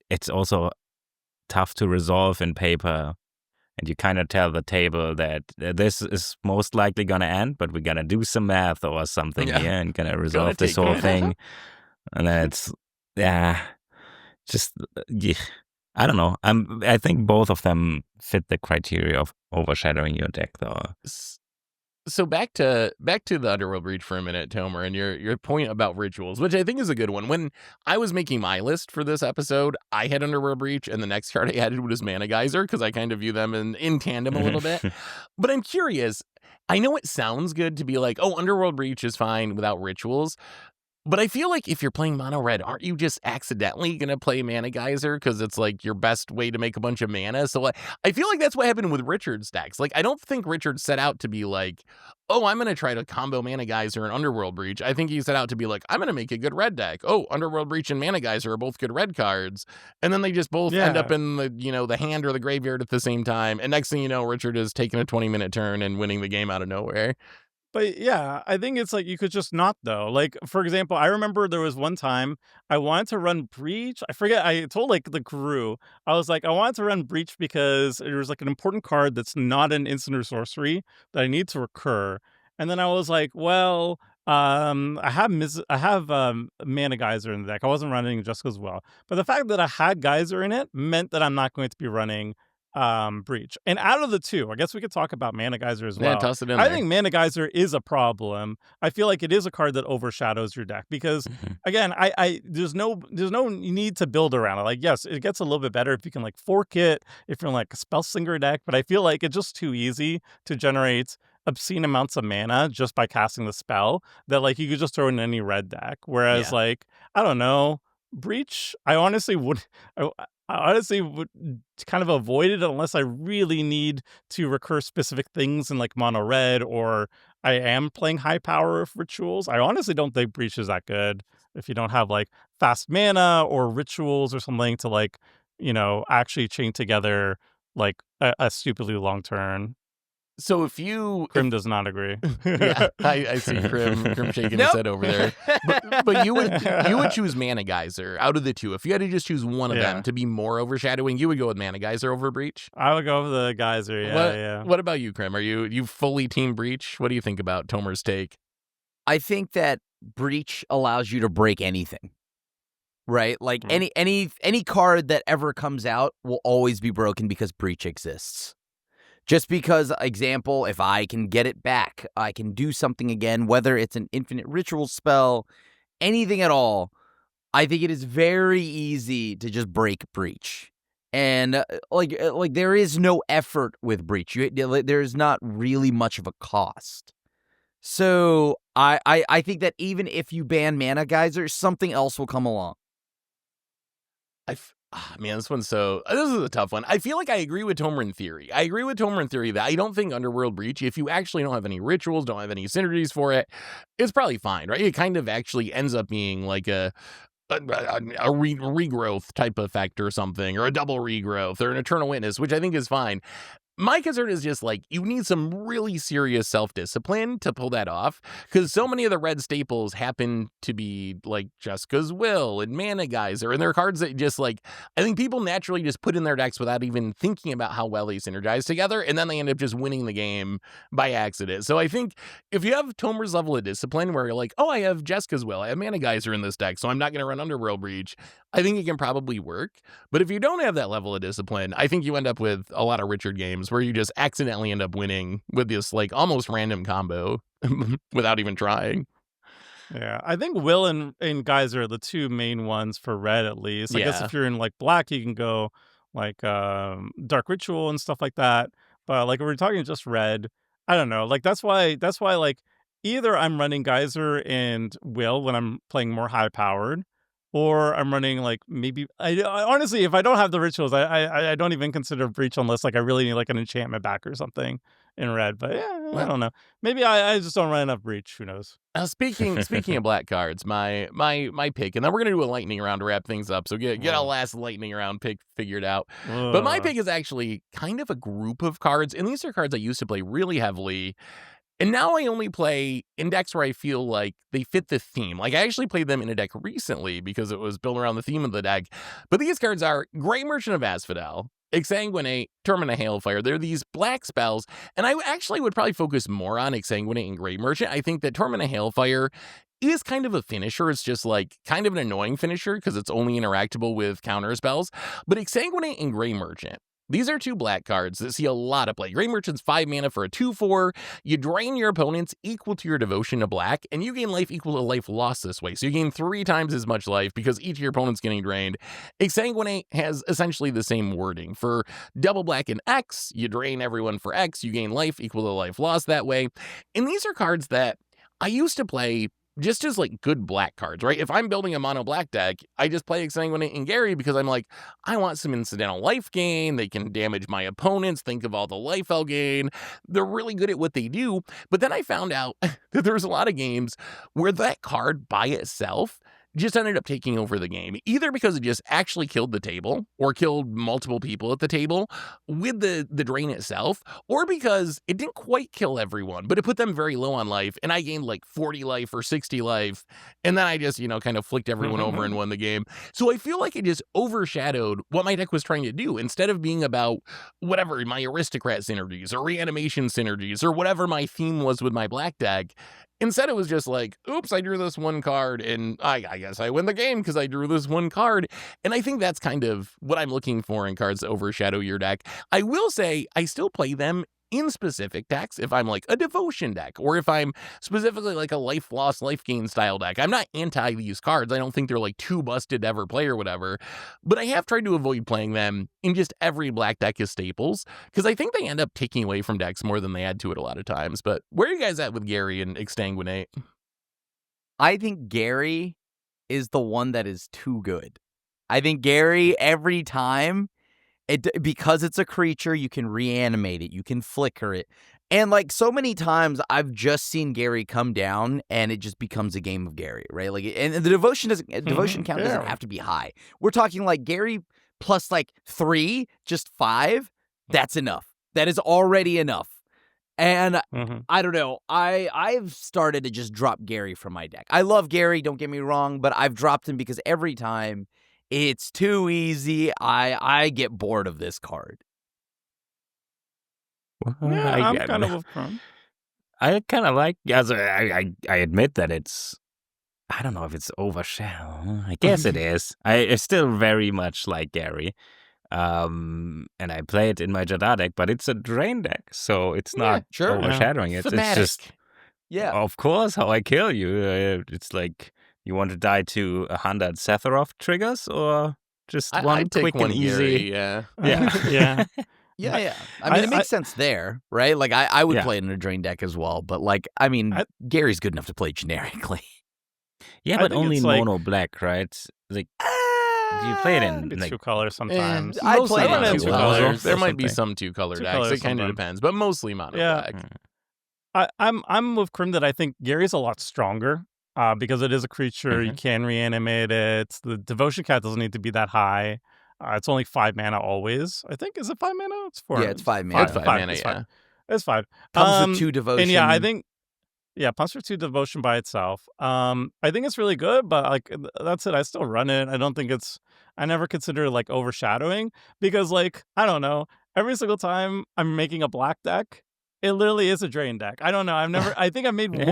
it's also tough to resolve in paper. And you kind of tell the table that this is most likely going to end, but we're going to do some math or something Yeah. here and going to resolve this take whole it. thing. And then it's, just, I don't know. I think both of them fit the criteria of overshadowing your deck, though. So back to the Underworld Breach for a minute, Tomer, and your point about rituals, which I think is a good one. When I was making my list for this episode, I had Underworld Breach, and the next card I added was Mana Geyser, because I kind of view them in tandem a little bit. But I'm curious. I know it sounds good to be like, oh, Underworld Breach is fine without rituals. But I feel like if you're playing mono red, aren't you just accidentally going to play Mana Geyser because it's like your best way to make a bunch of mana? So I feel like that's what happened with Richard's decks. Like, I don't think Richard set out to be like, oh, I'm going to try to combo Mana Geyser and Underworld Breach. I think he set out to be like, I'm going to make a good red deck. Oh, Underworld Breach and Mana Geyser are both good red cards. And then they just both end up in the hand or the graveyard at the same time. And next thing you know, Richard is taking a 20-minute turn and winning the game out of nowhere. But yeah, I think it's like you could just not though. Like for example, I remember there was one time I wanted to run Breach. I forget. I told like the crew, I was like, I wanted to run Breach because there was like an important card that's not an instant or sorcery that I need to recur. And then I was like, well, I have Mana Geyser in the deck. I wasn't running just as well, but the fact that I had Geyser in it meant that I'm not going to be running Breach. And out of the two, I guess we could talk about Mana Geyser as well. Yeah, toss it in I there. think Mana Geyser is a problem. I feel like it is a card that overshadows your deck because again, I there's no need to build around it. Like yes, it gets a little bit better if you can like fork it, if you're in like a spell slinger deck, but I feel like it's just too easy to generate obscene amounts of mana just by casting the spell that like you could just throw in any red deck. Whereas like, I don't know, Breach, I honestly would kind of avoid it unless I really need to recur specific things in like mono red, or I am playing high power of rituals. I honestly don't think Breach is that good if you don't have like fast mana or rituals or something to like, actually chain together like a stupidly long turn. So if you... Krim does not agree. Yeah, I see Krim shaking his head over there. But you would choose Mana Geyser out of the two. If you had to just choose one of them to be more overshadowing, you would go with Mana Geyser over Breach? I would go with the Geyser, What about you, Krim? Are you fully team Breach? What do you think about Tomer's take? I think that Breach allows you to break anything. Right? Like any card that ever comes out will always be broken because Breach exists. Just because, example, if I can get it back, I can do something again, whether it's an infinite ritual spell, anything at all, I think it is very easy to just break Breach. And like there is no effort with Breach. There's not really much of a cost. So I think that even if you ban Mana Geyser, something else will come along. Man, this is a tough one. I feel like I agree with Tomer in theory. That I don't think Underworld Breach, if you actually don't have any rituals, don't have any synergies for it, it's probably fine, right? It kind of actually ends up being like a regrowth type effect or something, or a double regrowth, or an Eternal Witness, which I think is fine. My concern is just like you need some really serious self-discipline to pull that off, because so many of the red staples happen to be like Jessica's Will and Mana Geyser, and they're cards that just like I think people naturally just put in their decks without even thinking about how well they synergize together, and then they end up just winning the game by accident. So I think if you have Tomer's level of discipline where you're like, oh, I have Jessica's Will, I have Mana Geyser in this deck, so I'm not going to run Underworld Breach, I think it can probably work. But if you don't have that level of discipline, I think you end up with a lot of Richard games where you just accidentally end up winning with this like almost random combo without even trying. Yeah, I think Will and Geyser are the two main ones for red, at least. I guess Yeah. if you're in like black, you can go like Dark Ritual and stuff like that. But like if we're talking just red, I don't know. Like that's why like either I'm running Geyser and Will when I'm playing more high powered, or I'm running like maybe I honestly if I don't have the rituals, I don't even consider Breach unless like I really need like an enchantment back or something in red. But yeah, I Well, don't know. Maybe I just don't run enough Breach. Who knows? speaking of black cards, my pick, and then we're gonna do a lightning round to wrap things up. So get a Whoa. last lightning round pick figured out. But my Ugh. pick is actually kind of a group of cards, and these are cards I used to play really heavily. And now I only play in decks where I feel like they fit the theme. Like, I actually played them in a deck recently because it was built around the theme of the deck. But these cards are Grey Merchant of Asphodel, Exsanguinate, Torment of Hailfire. They're these black spells, and I actually would probably focus more on Exsanguinate and Grey Merchant. I think that Torment of Hailfire is kind of a finisher. It's just like kind of an annoying finisher because it's only interactable with counter spells. But Exsanguinate and Grey Merchant, these are two black cards that see a lot of play. Grey Merchant's 5 mana for a 2/4. You drain your opponents equal to your devotion to black, and you gain life equal to life lost this way. So you gain 3 times as much life because each of your opponents getting drained. Exsanguinate has essentially the same wording. For double black and X, you drain everyone for X, you gain life equal to life lost that way. And these are cards that I used to play just as like good black cards, right? If I'm building a mono black deck, I just play Exsanguinate and Gary because I'm like, I want some incidental life gain. They can damage my opponents. Think of all the life I'll gain. They're really good at what they do. But then I found out that there's a lot of games where that card by itself just ended up taking over the game, either because it just actually killed the table or killed multiple people at the table with the drain itself, or because it didn't quite kill everyone, but it put them very low on life, and I gained like 40 life or 60 life, and then I just, kind of flicked everyone over and won the game. So I feel like it just overshadowed what my deck was trying to do. Instead of being about whatever, my aristocrat synergies or reanimation synergies or whatever my theme was with my black deck, instead, it was just like, oops, I drew this one card, and I guess I win the game because I drew this one card. And I think that's kind of what I'm looking for in cards that overshadow your deck. I will say I still play them in specific decks if I'm like a devotion deck, or if I'm specifically like a life loss, life gain style deck. I'm not anti these cards. I don't think they're like too busted to ever play or whatever, but I have tried to avoid playing them in just every black deck as staples because I think they end up taking away from decks more than they add to it a lot of times. But where are you guys at with Gary and Exsanguinate? I think Gary is the one that is too good. I think Gary, every time, because it's a creature, you can reanimate it, you can flicker it. And like so many times I've just seen Gary come down and it just becomes a game of Gary, right? Like, and the devotion count doesn't have to be high. We're talking like Gary plus like 3, just 5. That's enough. That is already enough. And I don't know. I've started to just drop Gary from my deck. I love Gary, don't get me wrong, but I've dropped him because every time it's too easy. I get bored of this card. Yeah, I'm kind of with Chrome. I kind of like, as I admit that it's, I don't know if it's Overshadow. I guess it is. I still very much like Gary. And I play it in my Jada deck, but it's a drain deck, so it's not overshadowing it. Thematic. It's just, of course, how I kill you. It's like, you want to die to 100 Sephiroth triggers, or just one I'd take quick one and easy? Gary, yeah. Yeah. Yeah. I mean, it makes sense there, right? Like, I would play it in a drain deck as well, but like, I mean, Gary's good enough to play generically. Yeah, but only mono black, right? Like, do you play it in It's like 2 colors sometimes? I play it in 2 2 colors. There might something. be some 2 color Two decks. colors It kind of sometimes. depends, but mostly mono Yeah. black. I'm with Krim that I think Gary's a lot stronger because it is a creature. You can reanimate it. The devotion count doesn't need to be that high. It's only 5 mana always. I think, is it 5 mana? It's 4. Yeah, it's 5 mana. It's 5 mana, It's yeah. 5. It's 5. Comes with 2 devotion. And yeah, I think, pumps for 2 devotion by itself. I think it's really good, but like that's it. I still run it. I don't think it's, I never consider like overshadowing because like, I don't know, every single time I'm making a black deck, it literally is a drain deck. I don't know. I think I made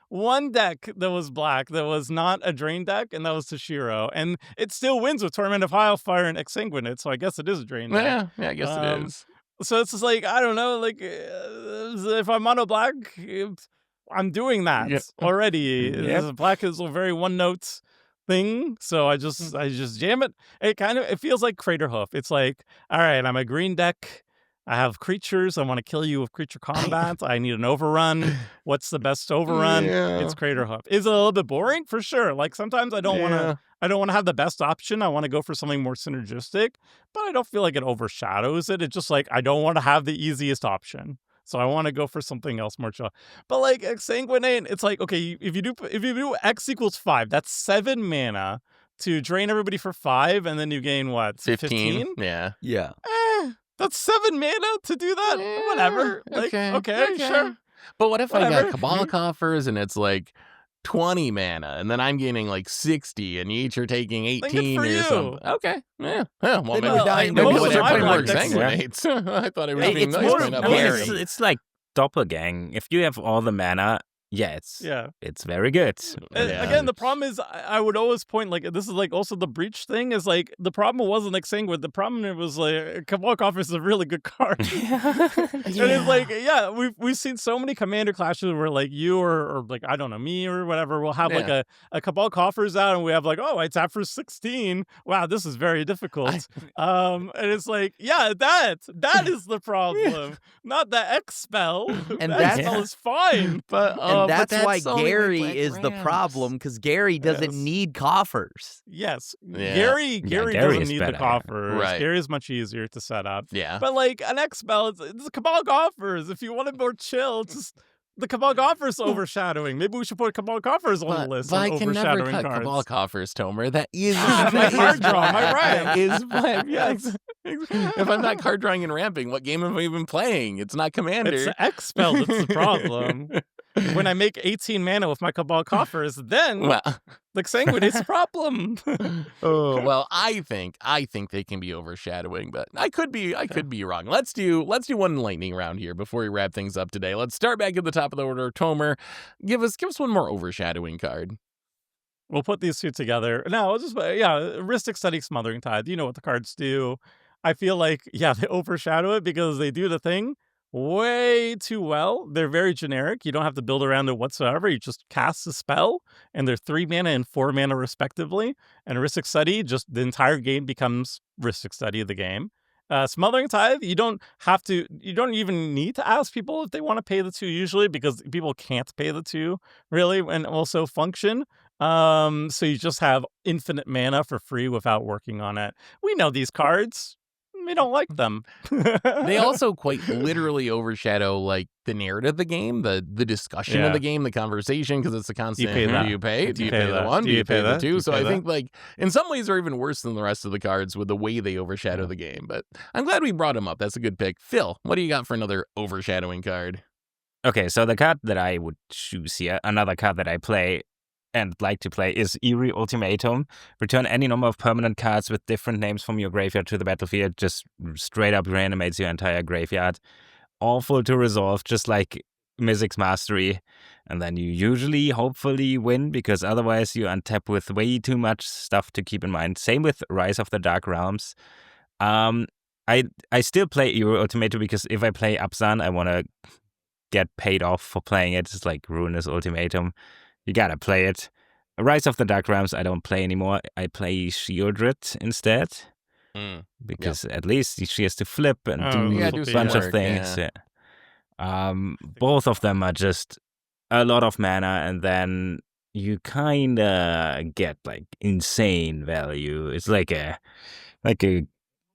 one deck that was black that was not a drain deck, and that was Toshiro. And it still wins with Torment of Hailfire and Exsanguinate, so I guess it is a drain deck. Yeah, I guess it is. So it's just like, I don't know, like if I'm mono black, I'm doing that already. Yep. Black is a very one-note thing, so I just jam it. It feels like Crater Hoof. It's like, all right, I'm a green deck. I have creatures. I want to kill you with creature combat. I need an overrun. What's the best overrun? Yeah. It's Crater Hoof. Is it a little bit boring? For sure. Like sometimes I don't want to have the best option. I want to go for something more synergistic, but I don't feel like it overshadows it. It's just like I don't want to have the easiest option. So I want to go for something else more chill. But like Exsanguinate, it's like, okay, if you do X equals 5, that's 7 mana to drain everybody for 5, and then you gain what? 15? Yeah. Yeah. That's 7 mana to do that? Whatever. Like, okay, sure. But what if I Whatever. got Cabal Coffers and it's like 20 mana, and then I'm gaining like 60, and you each are taking 18 for or you. something? Okay. Yeah. Well, Then maybe you're dying maybe to we'll do start it. playing more I'm like, Exsanguinates. I thought it was Hey, being it's nice more by of now. a I mean, Gary. it's like doppelgang. If you have all the mana, it's very good. Yeah. Again, the problem is I would always point, like, this is like also the breach thing is like the problem wasn't Exsanguinate. The problem it was like Cabal Coffer is a really good card. And it's like, we've seen so many commander clashes where like you or like I don't know, me or whatever will have like a Cabal Coffers out, and we have like, oh, I tap for 16. Wow, this is very difficult. And it's like, that is the problem, not the X spell. And the that's- X spell is fine. But And that's but why only Gary like is the ramps. problem, because Gary doesn't Yes. need coffers. Yes, Yeah. Gary Gary doesn't is need the better. coffers. Right. Gary is much easier to set up. Yeah. But like an X spell, it's Cabal Coffers. If you want it more chill, just the Cabal Coffers overshadowing. Maybe we should put Cabal Coffers on the list. But on I can never overshadowing cut cards. Cabal Coffers, Tomer. That is My card draw, am I right? That is black. Yes. If I'm not card drawing and ramping, what game am I even playing? It's not Commander. It's the X spell that's the problem. When I make 18 mana with my Cabal Coffers, then Well, the Exsanguinate's a problem. oh well, I think they can be overshadowing, but I could be wrong. Let's do one lightning round here before we wrap things up today. Let's start back at the top of the order. Tomer, give us one more overshadowing card. We'll put these two together. No, I'll just, Heuristic Study, Smothering Tide. You know what the cards do. I feel like, they overshadow it because they do the thing way too well. They're very generic. You don't have to build around it whatsoever. You just cast a spell, and they're 3 mana and 4 mana respectively. And Heuristic Study, just the entire game becomes Heuristic Study of the game. Smothering Tithe, you don't even need to ask people if they want to pay the 2 usually, because people can't pay the 2 really and also function. So you just have infinite mana for free without working on it. We know these cards. We don't like them. They also quite literally overshadow like the narrative of the game, the discussion of the game, the conversation, because it's a constant. pay Who that? do you pay? Do you pay the that? one? Do you pay the that? Do two? you So pay I that? think like in some ways they're even worse than the rest of the cards with the way they overshadow the game. But I'm glad we brought them up. That's a good pick. Phil, what do you got for another overshadowing card? Okay, so the card that I would choose here, another card that I play and like to play, is Eerie Ultimatum. Return any number of permanent cards with different names from your graveyard to the battlefield. Just straight up reanimates your entire graveyard. Awful to resolve, just like Mythic's Mastery. And then you usually, hopefully, win, because otherwise you untap with way too much stuff to keep in mind. Same with Rise of the Dark Realms. I still play Eerie Ultimatum because if I play Abzan, I want to get paid off for playing it. It's like Ruinous Ultimatum. You gotta play it. Rise of the Dark Realms, I don't play anymore. I play Shieldred instead. Because at least she has to flip and do a bunch of things. Yeah. Both of them are just a lot of mana, and then you kinda get like insane value. It's like a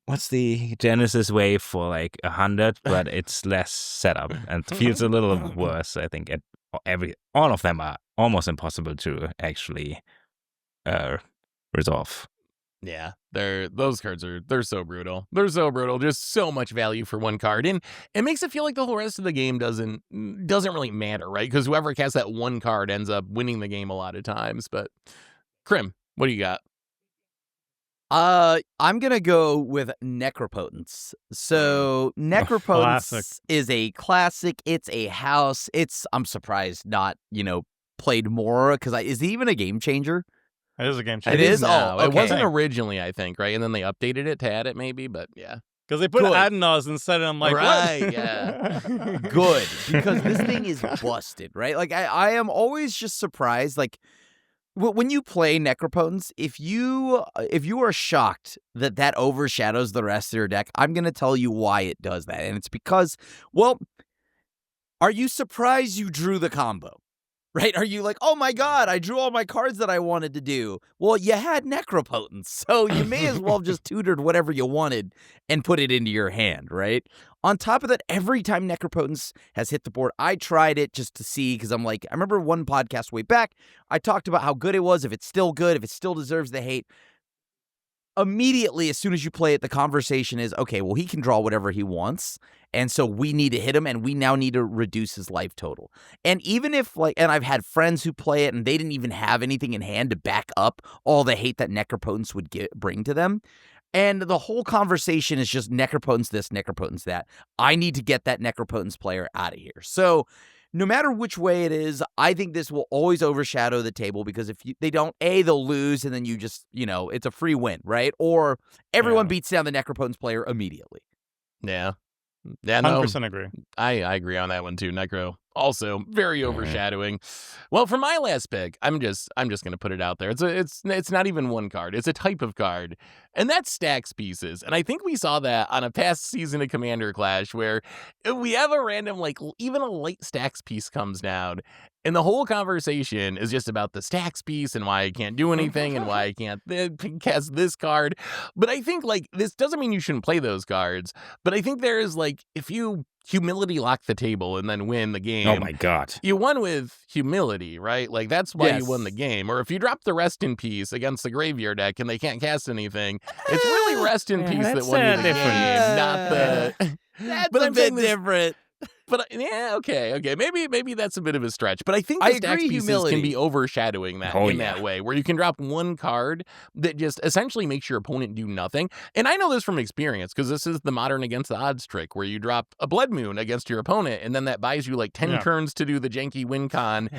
what's the Genesis wave for like 100, but it's less setup and feels a little worse. I think all of them are almost impossible to actually resolve. Yeah, those cards they're so brutal. They're so brutal. Just so much value for one card, and it makes it feel like the whole rest of the game doesn't really matter, right? Because whoever casts that one card ends up winning the game a lot of times. But Krim, what do you got? I'm gonna go with Necropotence. So Necropotence is a classic. It's a house. I'm surprised not played more, because is it even a game changer? It is a game changer. It is? now. Oh, okay. It wasn't originally, I think, right? And then they updated it to add it, maybe. But yeah. Because they put Good. Adnos instead, and I'm like, Right, what? yeah. Good, because this thing is busted, right? Like, I am always just surprised, like, when you play Necropotence, if you are shocked that that overshadows the rest of your deck, I'm going to tell you why it does that. And it's because, well, are you surprised you drew the combo? Right? Are you like, oh my god, I drew all my cards that I wanted to do? Well, you had Necropotence, so you may as well have just tutored whatever you wanted and put it into your hand, right? On top of that, every time Necropotence has hit the board, I tried it just to see, because I'm like, I remember one podcast way back, I talked about how good it was, if it's still good, if it still deserves the hate. Immediately, as soon as you play it, the conversation is, okay, well, he can draw whatever he wants, and so we need to hit him, and we now need to reduce his life total. And even if, like, and I've had friends who play it, and they didn't even have anything in hand to back up all the hate that Necropotence would bring to them, and the whole conversation is just Necropotence this, Necropotence that. I need to get that Necropotence player out of here. So no matter which way it is, I think this will always overshadow the table, because if they don't, they'll lose, and then you just, it's a free win, right? Or everyone beats down the Necropotence player immediately. Yeah. Yeah, no. 100% agree. I agree on that one too. Necro also very overshadowing. Well, for my last pick, I'm just gonna put it out there. It's not even one card. It's a type of card, and that's stacks pieces. And I think we saw that on a past season of Commander Clash, where we have a random, like, even a light stacks piece comes down, and the whole conversation is just about the stacks piece and why I can't do anything and why I can't cast this card. But I think, like, this doesn't mean you shouldn't play those cards. But I think there is, like, if you humility lock the table and then win the game. Oh my god. You won with humility, right? Like, that's why you won the game. Or if you drop the rest in peace against the graveyard deck and they can't cast anything, it's really rest in peace that won you the game, not the... That's but a I'm bit saying this- different. But yeah, okay. Maybe that's a bit of a stretch. But I think I the stacks agree, pieces humility. can be overshadowing that that way, where you can drop one card that just essentially makes your opponent do nothing. And I know this from experience, because this is the modern against the odds trick, where you drop a Blood Moon against your opponent, and then that buys you like 10 turns to do the janky win con.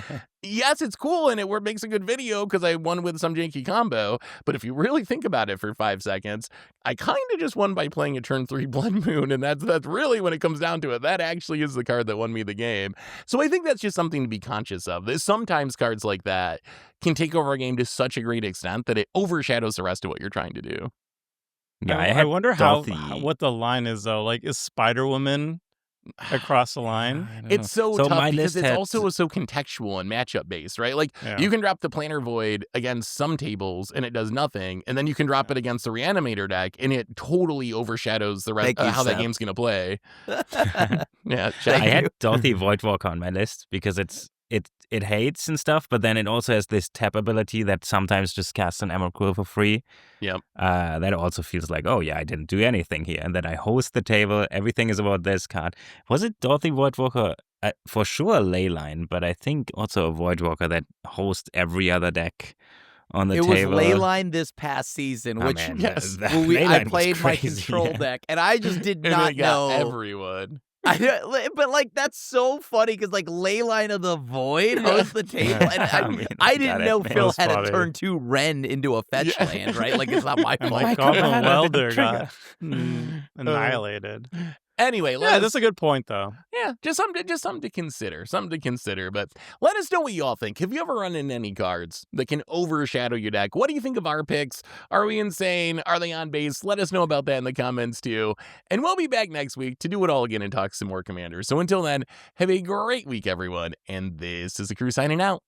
Yes, it's cool, and it makes a good video because I won with some janky combo. But if you really think about it for 5 seconds, I kind of just won by playing a turn 3 Blood Moon, and that's really, when it comes down to it, that actually is the card that won me the game. So I think that's just something to be conscious of. That sometimes cards like that can take over a game to such a great extent that it overshadows the rest of what you're trying to do. Yeah, I wonder what the line is, though. Like, is Spider-Woman across the line? It's so So tough my because list it's had- also so contextual and matchup based, right? Like, you can drop the Planner Void against some tables and it does nothing, and then you can drop it against the Reanimator deck and it totally overshadows the rest Thank you, how that Seth. game's gonna play. Yeah, I had Dorothy Voidwalker on my list because it hates and stuff, but then it also has this tap ability that sometimes just casts an Emerald Quill for free. Yep. That also feels like, oh yeah, I didn't do anything here. And then I host the table. Everything is about this card. Was it Dorothy Voidwalker? For sure, Leyline, but I think also a Voidwalker that hosts every other deck on the It was table. Leyline this past season, Oh, which man, yes, that I Leyline was played my crazy, control yeah. deck, and I just did and not it got know. everyone. But like, that's so funny because like Leyline of the Void hosts the table, and I mean, I got didn't it, know man. Phil That's had funny. a turn 2 Ren into a fetch land, right? Like, it's not my fault. My God, Goblin I had a Welder trigger. got annihilated. Anyway, Yeah, that's a good point, though. Yeah, just something to consider. Something to consider. But let us know what you all think. Have you ever run into any cards that can overshadow your deck? What do you think of our picks? Are we insane? Are they on base? Let us know about that in the comments too. And we'll be back next week to do it all again and talk some more Commanders. So until then, have a great week, everyone. And this is the crew signing out.